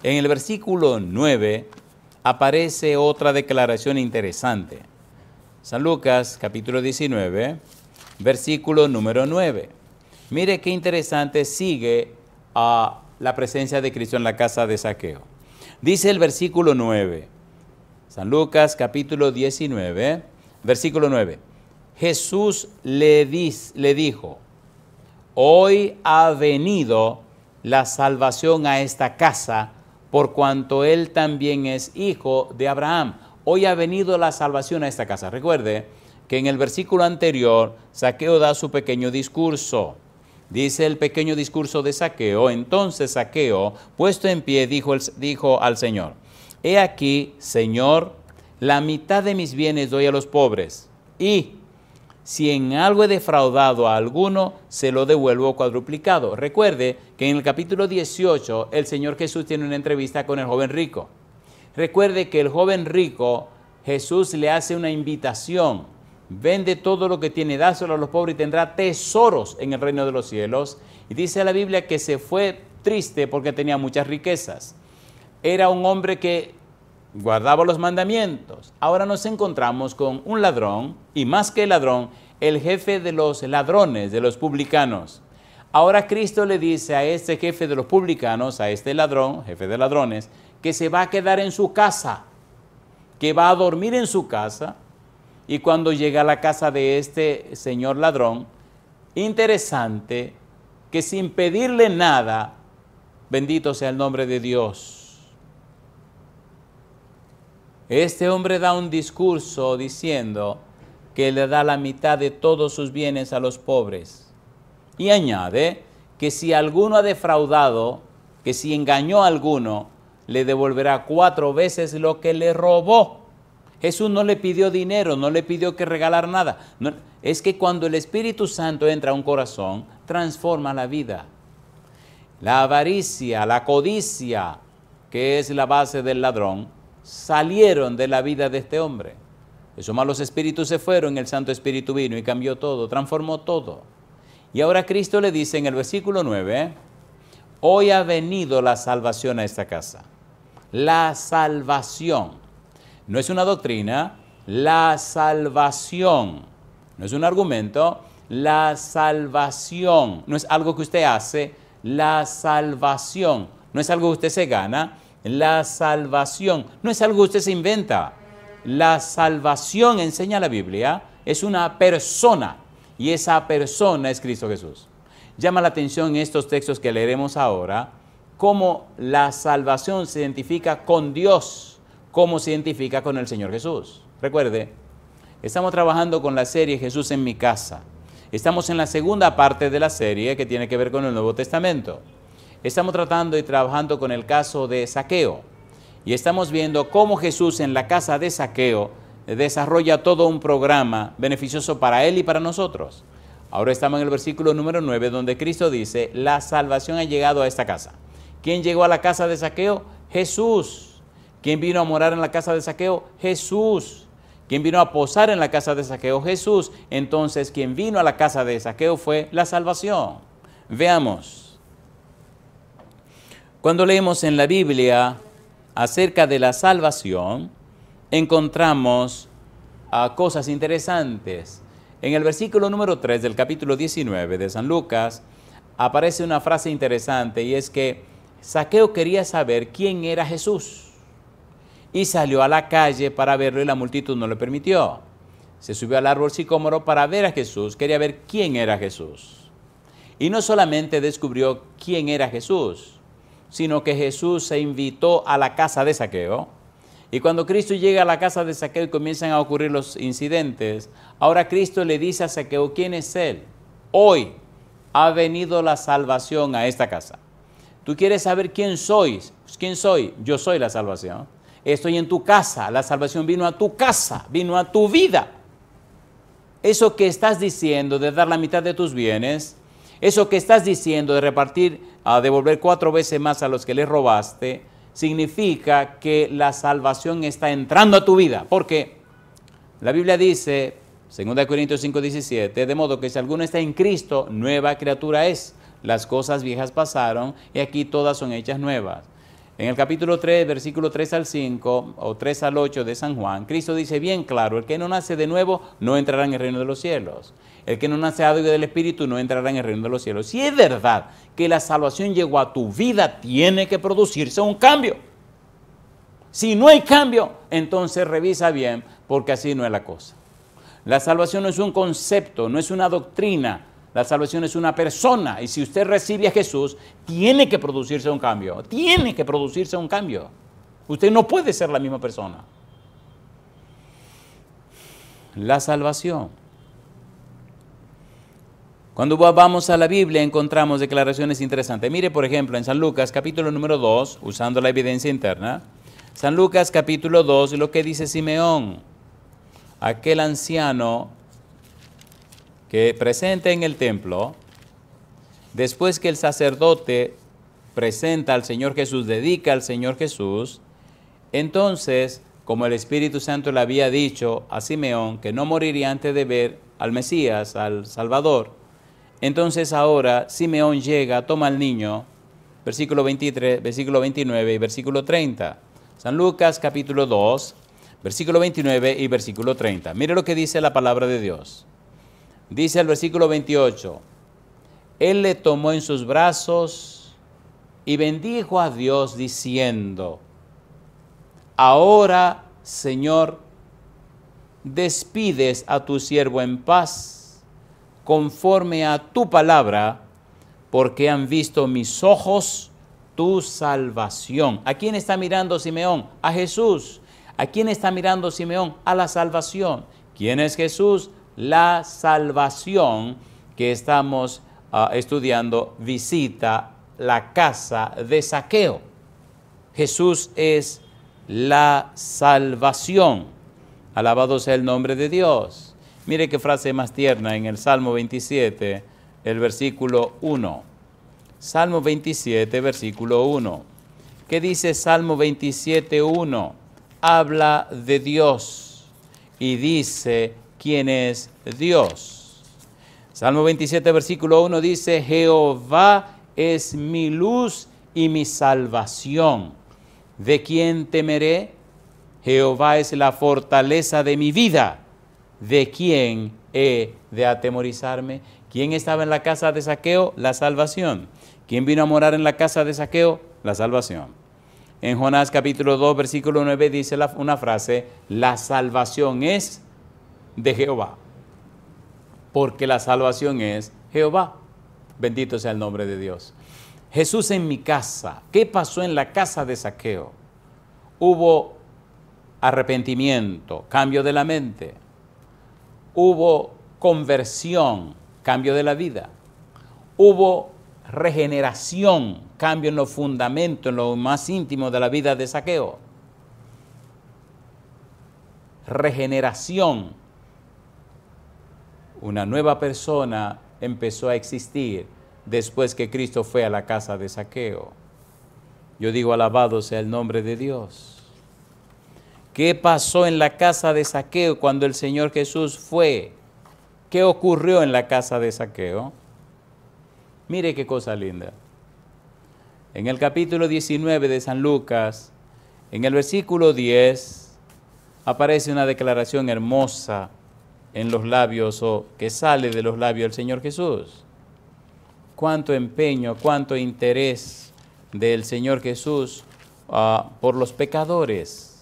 en el versículo 9, aparece otra declaración interesante. San Lucas capítulo 19, versículo número 9. Mire qué interesante sigue a la presencia de Cristo en la casa de Zaqueo. Dice el versículo 9, San Lucas capítulo 19, versículo 9. Jesús le dijo, hoy ha venido la salvación a esta casa, por cuanto él también es hijo de Abraham. Hoy ha venido la salvación a esta casa. Recuerde que en el versículo anterior, Zaqueo da su pequeño discurso. Dice el pequeño discurso de Zaqueo, entonces Zaqueo, puesto en pie, dijo al Señor, he aquí, Señor, la mitad de mis bienes doy a los pobres, y si en algo he defraudado a alguno, se lo devuelvo cuadruplicado. Recuerde que en el capítulo 18, el Señor Jesús tiene una entrevista con el joven rico. Recuerde que el joven rico, Jesús le hace una invitación. Vende todo lo que tiene, dáselo a los pobres y tendrá tesoros en el reino de los cielos. Y dice la Biblia que se fue triste porque tenía muchas riquezas. Era un hombre que guardaba los mandamientos. Ahora nos encontramos con un ladrón, y más que ladrón, el jefe de los ladrones, de los publicanos. Ahora Cristo le dice a este jefe de los publicanos, a este ladrón, jefe de ladrones, que se va a quedar en su casa, que va a dormir en su casa. Y cuando llega a la casa de este señor ladrón, interesante que sin pedirle nada, bendito sea el nombre de Dios, Este hombre da un discurso diciendo que le da la mitad de todos sus bienes a los pobres. Y añade que si alguno ha defraudado, que si engañó a alguno, le devolverá 4 veces lo que le robó. Jesús no le pidió dinero, no le pidió que regalar nada. No, es que cuando el Espíritu Santo entra a un corazón, transforma la vida. La avaricia, la codicia, que es la base del ladrón, salieron de la vida de este hombre. Esos malos espíritus se fueron, el Santo Espíritu vino y cambió todo, transformó todo. Y ahora Cristo le dice en el versículo 9, hoy ha venido la salvación a esta casa. La salvación. No es una doctrina, la salvación. No es un argumento, la salvación. No es algo que usted hace, la salvación. No es algo que usted se gana, la salvación. No es algo que usted se inventa. La salvación, enseña la Biblia, es una persona. Y esa persona es Cristo Jesús. Llama la atención estos textos que leeremos ahora, cómo la salvación se identifica con Dios, cómo se identifica con el Señor Jesús. Recuerde, estamos trabajando con la serie Jesús en mi casa. Estamos en la segunda parte de la serie que tiene que ver con el Nuevo Testamento. Estamos tratando y trabajando con el caso de Zaqueo. Y estamos viendo cómo Jesús en la casa de Zaqueo desarrolla todo un programa beneficioso para él y para nosotros. Ahora estamos en el versículo número 9, donde Cristo dice, la salvación ha llegado a esta casa. ¿Quién llegó a la casa de Zaqueo? Jesús. ¿Quién vino a morar en la casa de Zaqueo? Jesús. ¿Quién vino a posar en la casa de Zaqueo? Jesús. Entonces, quien vino a la casa de Zaqueo fue la salvación. Veamos. Cuando leemos en la Biblia acerca de la salvación, encontramos cosas interesantes. En el versículo número 3 del capítulo 19 de San Lucas, aparece una frase interesante y es que Zaqueo quería saber quién era Jesús y salió a la calle para verlo y la multitud no le permitió. Se subió al árbol sicómoro para ver a Jesús, quería ver quién era Jesús. Y no solamente descubrió quién era Jesús, sino que Jesús se invitó a la casa de Zaqueo. Y cuando Cristo llega a la casa de Zaqueo y comienzan a ocurrir los incidentes, ahora Cristo le dice a Zaqueo quién es él. Hoy ha venido la salvación a esta casa. ¿Tú quieres saber quién soy? ¿Quién soy? Yo soy la salvación. Estoy en tu casa. La salvación vino a tu casa, vino a tu vida. Eso que estás diciendo de dar la mitad de tus bienes, eso que estás diciendo de repartir, devolver 4 veces más a los que le robaste, significa que la salvación está entrando a tu vida. Porque la Biblia dice, 2 Corintios 5:17, de modo que si alguno está en Cristo, nueva criatura es. Las cosas viejas pasaron y aquí todas son hechas nuevas. En el capítulo 3, versículo 3 al 5 o 3 al 8 de San Juan, Cristo dice bien claro, el que no nace de nuevo no entrará en el reino de los cielos. El que no nace del Espíritu no entrará en el reino de los cielos. Si es verdad que la salvación llegó a tu vida, tiene que producirse un cambio. Si no hay cambio, entonces revisa bien, porque así no es la cosa. La salvación no es un concepto, no es una doctrina. La salvación es una persona. Y si usted recibe a Jesús, tiene que producirse un cambio. Tiene que producirse un cambio. Usted no puede ser la misma persona. La salvación. Cuando vamos a la Biblia encontramos declaraciones interesantes. Mire, por ejemplo, en San Lucas capítulo número 2, usando la evidencia interna, San Lucas capítulo 2, lo que dice Simeón, aquel anciano que presente en el templo, después que el sacerdote presenta al Señor Jesús, dedica al Señor Jesús, entonces, como el Espíritu Santo le había dicho a Simeón que no moriría antes de ver al Mesías, al Salvador, entonces ahora Simeón llega, toma al niño, versículo 23, versículo 29 y versículo 30. San Lucas capítulo 2, versículo 29 y versículo 30. Mire lo que dice la palabra de Dios. Dice el versículo 28, él le tomó en sus brazos y bendijo a Dios diciendo, ahora, Señor, despides a tu siervo en paz, conforme a tu palabra, porque han visto mis ojos tu salvación. ¿A quién está mirando Simeón? A Jesús. ¿A quién está mirando Simeón? A la salvación. ¿Quién es Jesús? La salvación que estamos estudiando visita la casa de Zaqueo. Jesús es la salvación. Alabado sea el nombre de Dios. Mire qué frase más tierna en el Salmo 27, el versículo 1. Salmo 27, versículo 1. ¿Qué dice Salmo 27, 1? Habla de Dios y dice quién es Dios. Salmo 27, versículo 1 dice, Jehová es mi luz y mi salvación. ¿De quién temeré? Jehová es la fortaleza de mi vida. ¿De quién he de atemorizarme? ¿Quién estaba en la casa de Zaqueo? La salvación. ¿Quién vino a morar en la casa de Zaqueo? La salvación. En Jonás capítulo 2, versículo 9 dice una frase, la salvación es de Jehová. Porque la salvación es Jehová. Bendito sea el nombre de Dios. Jesús en mi casa. ¿Qué pasó en la casa de Zaqueo? Hubo arrepentimiento, cambio de la mente. Hubo conversión, cambio de la vida. Hubo regeneración, cambio en los fundamentos, en lo más íntimo de la vida de Zaqueo. Regeneración. Una nueva persona empezó a existir después que Cristo fue a la casa de Zaqueo. Yo digo, alabado sea el nombre de Dios. ¿Qué pasó en la casa de Zaqueo cuando el Señor Jesús fue? ¿Qué ocurrió en la casa de Zaqueo? Mire qué cosa linda. En el capítulo 19 de San Lucas, en el versículo 10, aparece una declaración hermosa en los labios o que sale de los labios del Señor Jesús. Cuánto empeño, cuánto interés del Señor Jesús por los pecadores.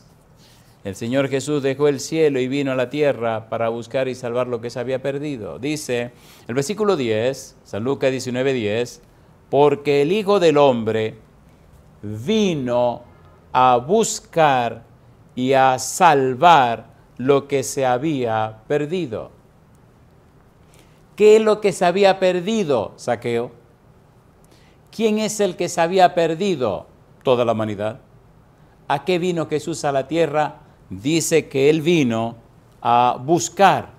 El Señor Jesús dejó el cielo y vino a la tierra para buscar y salvar lo que se había perdido. Dice el versículo 10, San Lucas 19, 10, porque el Hijo del Hombre vino a buscar y a salvar lo que se había perdido. ¿Qué es lo que se había perdido, Zaqueo? ¿Quién es el que se había perdido? Toda la humanidad. ¿A qué vino Jesús a la tierra? Dice que Él vino a buscar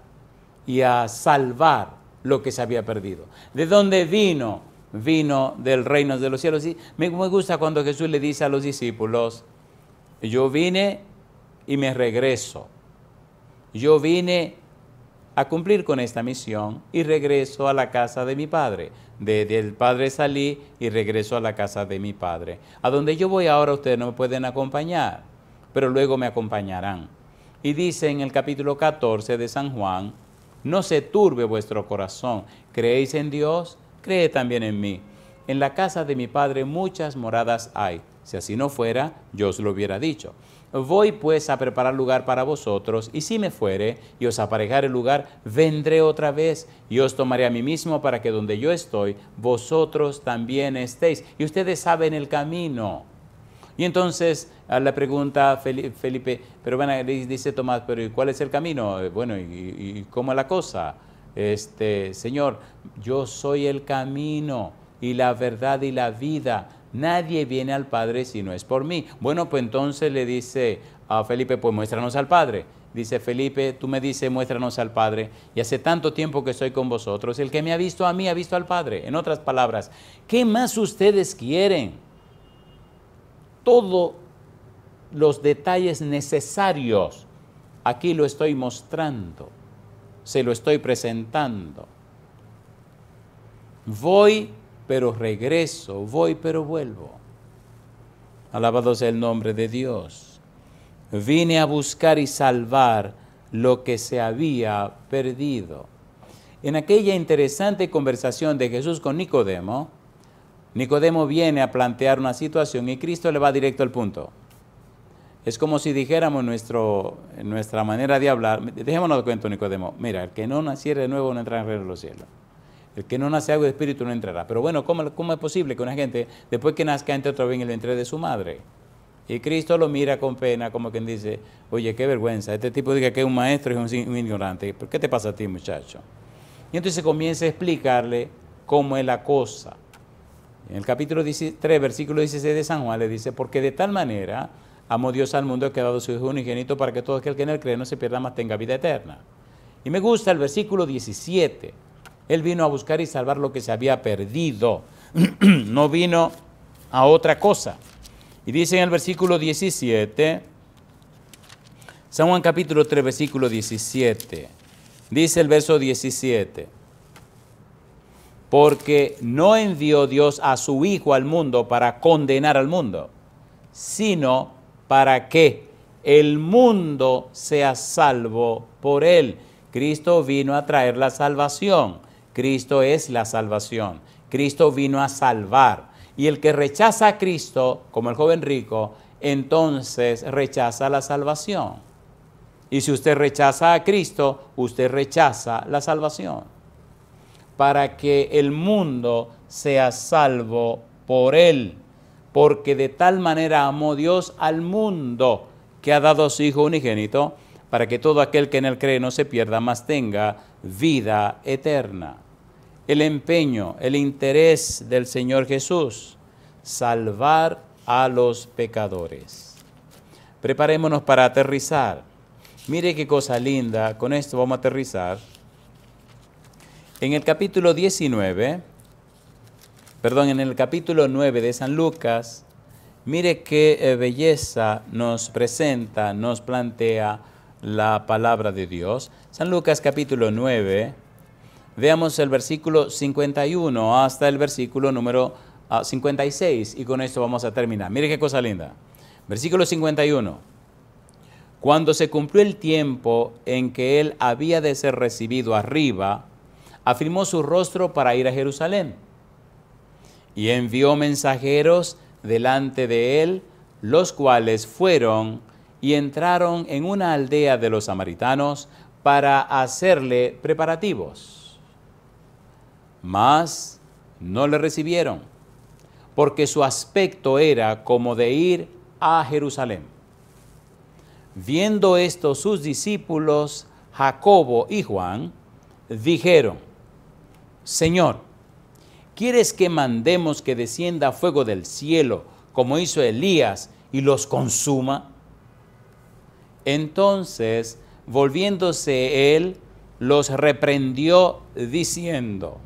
y a salvar lo que se había perdido. ¿De dónde vino? Vino del reino de los cielos. Y me gusta cuando Jesús le dice a los discípulos, yo vine y me regreso. Yo vine a cumplir con esta misión y regreso a la casa de mi Padre. Del Padre salí y regreso a la casa de mi Padre. A donde yo voy ahora ustedes no me pueden acompañar, pero luego me acompañarán. Y dice en el capítulo 14 de San Juan, no se turbe vuestro corazón, creéis en Dios, creed también en mí. En la casa de mi Padre muchas moradas hay, si así no fuera, yo os lo hubiera dicho. Voy pues a preparar lugar para vosotros, y si me fuere y os aparejare el lugar, vendré otra vez y os tomaré a mí mismo para que donde yo estoy, vosotros también estéis. Y ustedes saben el camino. Y entonces le pregunta Felipe, pero bueno, dice Tomás, pero ¿y cuál es el camino? Bueno, ¿y cómo es la cosa? Señor, yo soy el camino y la verdad y la vida. Nadie viene al Padre si no es por mí. Bueno, pues entonces le dice a Felipe, pues muéstranos al Padre. Dice Felipe, tú me dices, muéstranos al Padre. Y hace tanto tiempo que estoy con vosotros. El que me ha visto a mí, ha visto al Padre. En otras palabras, ¿qué más ustedes quieren? Todos los detalles necesarios, aquí lo estoy mostrando. Se lo estoy presentando. Voy, pero regreso, voy, pero vuelvo. Alabado sea el nombre de Dios. Vine a buscar y salvar lo que se había perdido. En aquella interesante conversación de Jesús con Nicodemo, Nicodemo viene a plantear una situación y Cristo le va directo al punto. Es como si dijéramos en nuestra manera de hablar, dejémonos de cuento, Nicodemo, mira, el que no naciera de nuevo no entrará en el reino de los cielos. El que no nace de agua y de espíritu no entrará. Pero bueno, ¿cómo es posible que una gente, después que nazca, entre otra vez en el vientre de su madre? Y Cristo lo mira con pena, como quien dice, oye, qué vergüenza, este tipo dice que es un maestro y es un ignorante. ¿Por qué te pasa a ti, muchacho? Y entonces comienza a explicarle cómo es la cosa. En el capítulo 3, versículo 16 de San Juan le dice, porque de tal manera amó Dios al mundo que ha dado su Hijo unigénito para que todo aquel que en él cree no se pierda, mas tenga vida eterna. Y me gusta el versículo 17. Él vino a buscar y salvar lo que se había perdido. No vino a otra cosa. Y dice en el versículo 17, San Juan capítulo 3, versículo 17. Dice el verso 17. Porque no envió Dios a su Hijo al mundo para condenar al mundo, sino para que el mundo sea salvo por él. Cristo vino a traer la salvación. Cristo es la salvación. Cristo vino a salvar. Y el que rechaza a Cristo, como el joven rico, entonces rechaza la salvación. Y si usted rechaza a Cristo, usted rechaza la salvación. Para que el mundo sea salvo por él. Porque de tal manera amó Dios al mundo que ha dado a su Hijo unigénito, para que todo aquel que en él cree no se pierda, mas tenga vida eterna. El empeño, el interés del Señor Jesús, salvar a los pecadores. Preparémonos para aterrizar. Mire qué cosa linda, con esto vamos a aterrizar. En el capítulo 9 de San Lucas, mire qué belleza nos presenta, nos plantea la palabra de Dios. San Lucas capítulo 9, veamos el versículo 51 hasta el versículo número 56 y con esto vamos a terminar. Mire qué cosa linda. Versículo 51. Cuando se cumplió el tiempo en que él había de ser recibido arriba, afirmó su rostro para ir a Jerusalén y envió mensajeros delante de él, los cuales fueron y entraron en una aldea de los samaritanos para hacerle preparativos. Mas no le recibieron, porque su aspecto era como de ir a Jerusalén. Viendo esto sus discípulos, Jacobo y Juan, dijeron, Señor, ¿quieres que mandemos que descienda fuego del cielo, como hizo Elías, y los consuma? Entonces, volviéndose él, los reprendió diciendo,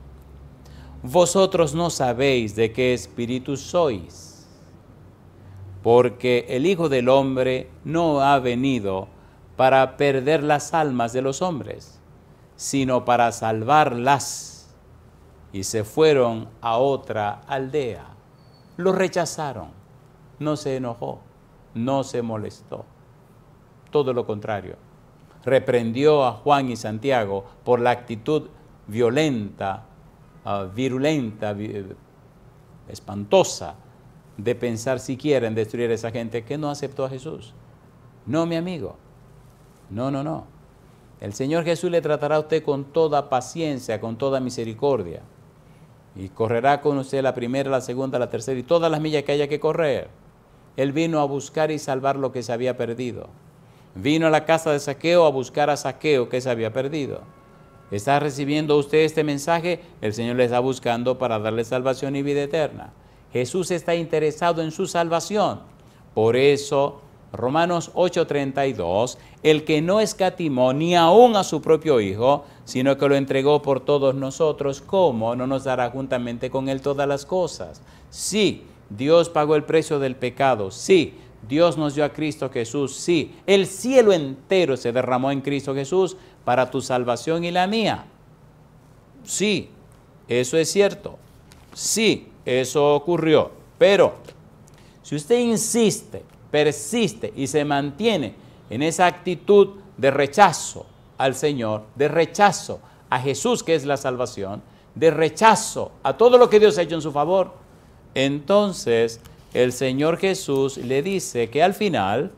vosotros no sabéis de qué espíritu sois, porque el Hijo del Hombre no ha venido para perder las almas de los hombres, sino para salvarlas. Y se fueron a otra aldea. Lo rechazaron, no se enojó, no se molestó. Todo lo contrario, reprendió a Juan y Santiago por la actitud violenta, virulenta, espantosa de pensar siquiera en destruir a esa gente que no aceptó a Jesús. No, mi amigo, no. El Señor Jesús le tratará a usted con toda paciencia, con toda misericordia, y correrá con usted la primera, la segunda, la tercera y todas las millas que haya que correr. Él vino a buscar y salvar lo que se había perdido. Vino a la casa de Zaqueo a buscar a Zaqueo que se había perdido. ¿Está recibiendo usted este mensaje? El Señor le está buscando para darle salvación y vida eterna. Jesús está interesado en su salvación. Por eso, Romanos 8:32, el que no escatimó ni aún a su propio Hijo, sino que lo entregó por todos nosotros, ¿cómo no nos dará juntamente con él todas las cosas? Sí, Dios pagó el precio del pecado. Sí, Dios nos dio a Cristo Jesús. Sí, el cielo entero se derramó en Cristo Jesús para tu salvación y la mía. Sí, eso es cierto. Sí, eso ocurrió. Pero si usted insiste, persiste y se mantiene en esa actitud de rechazo al Señor, de rechazo a Jesús, que es la salvación, de rechazo a todo lo que Dios ha hecho en su favor, entonces el Señor Jesús le dice que al final,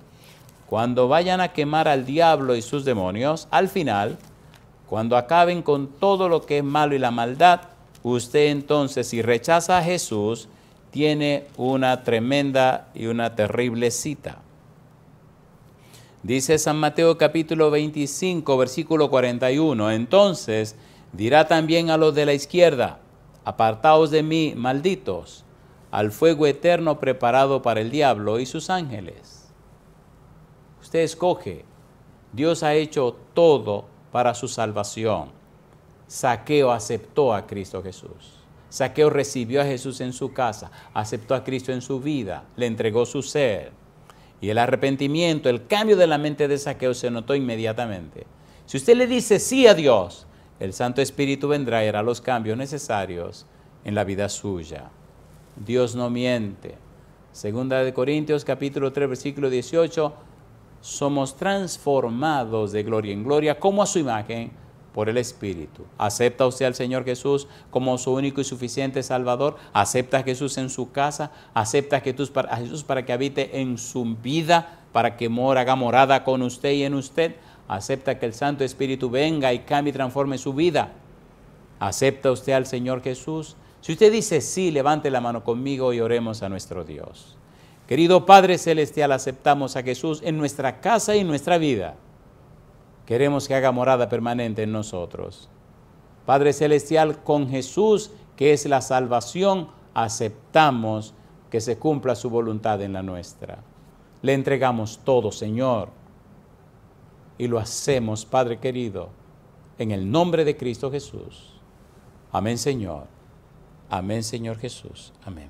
cuando vayan a quemar al diablo y sus demonios, al final, cuando acaben con todo lo que es malo y la maldad, usted entonces, si rechaza a Jesús tiene una tremenda y una terrible cita. Dice San Mateo capítulo 25, versículo 41, entonces dirá también a los de la izquierda, apartaos de mí, malditos, al fuego eterno preparado para el diablo y sus ángeles. Usted escoge. Dios ha hecho todo para su salvación. Zaqueo aceptó a Cristo Jesús. Zaqueo recibió a Jesús en su casa, aceptó a Cristo en su vida, le entregó su ser. Y el arrepentimiento, el cambio de la mente de Zaqueo se notó inmediatamente. Si usted le dice sí a Dios, el Santo Espíritu vendrá y hará los cambios necesarios en la vida suya. Dios no miente. Segunda de Corintios capítulo 3 versículo 18, somos transformados de gloria en gloria como a su imagen por el Espíritu. ¿Acepta usted al Señor Jesús como su único y suficiente Salvador? ¿Acepta a Jesús en su casa? ¿Acepta a Jesús para que habite en su vida, para que haga morada con usted y en usted? ¿Acepta que el Santo Espíritu venga y cambie y transforme su vida? ¿Acepta usted al Señor Jesús? Si usted dice sí, levante la mano conmigo y oremos a nuestro Dios. Querido Padre Celestial, aceptamos a Jesús en nuestra casa y en nuestra vida. Queremos que haga morada permanente en nosotros. Padre Celestial, con Jesús, que es la salvación, aceptamos que se cumpla su voluntad en la nuestra. Le entregamos todo, Señor, y lo hacemos, Padre querido, en el nombre de Cristo Jesús. Amén, Señor. Amén, Señor Jesús. Amén.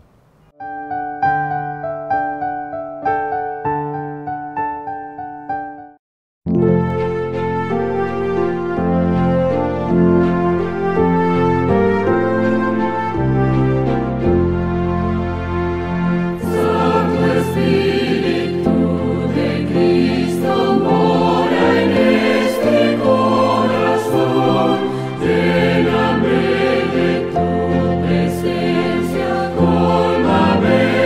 Colmame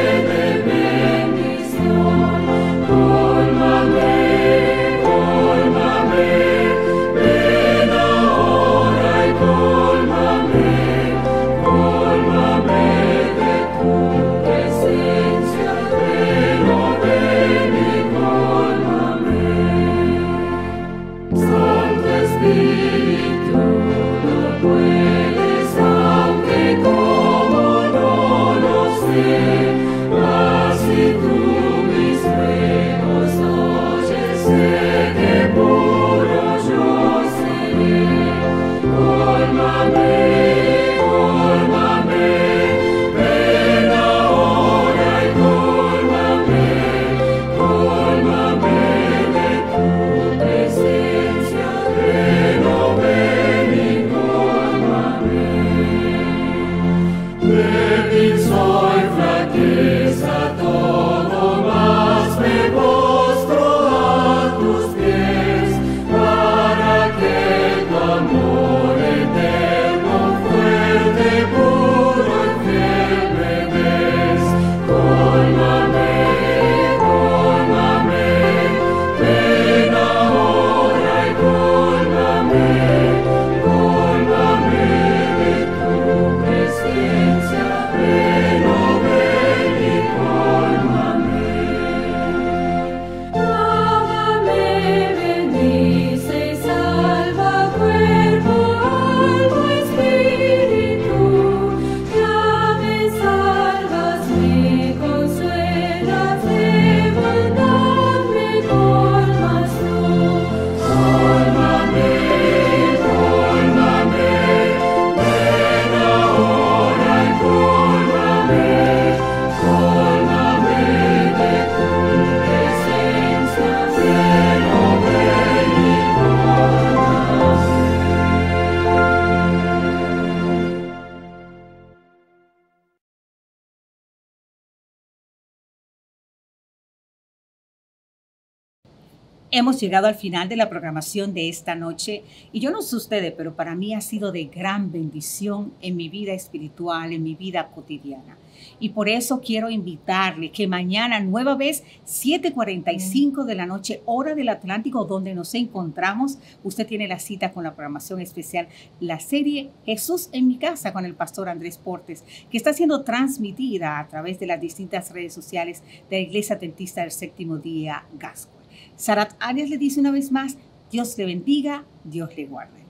Hemos llegado al final de la programación de esta noche y yo no sé ustedes, pero para mí ha sido de gran bendición en mi vida espiritual, en mi vida cotidiana. Y por eso quiero invitarle que mañana, nueva vez, 7:45 de la noche, hora del Atlántico, donde nos encontramos, usted tiene la cita con la programación especial, la serie Jesús en mi casa con el pastor Andrés Portes, que está siendo transmitida a través de las distintas redes sociales de la Iglesia Adventista del Séptimo Día Gasco. Sarat Arias le dice una vez más, Dios le bendiga, Dios le guarde.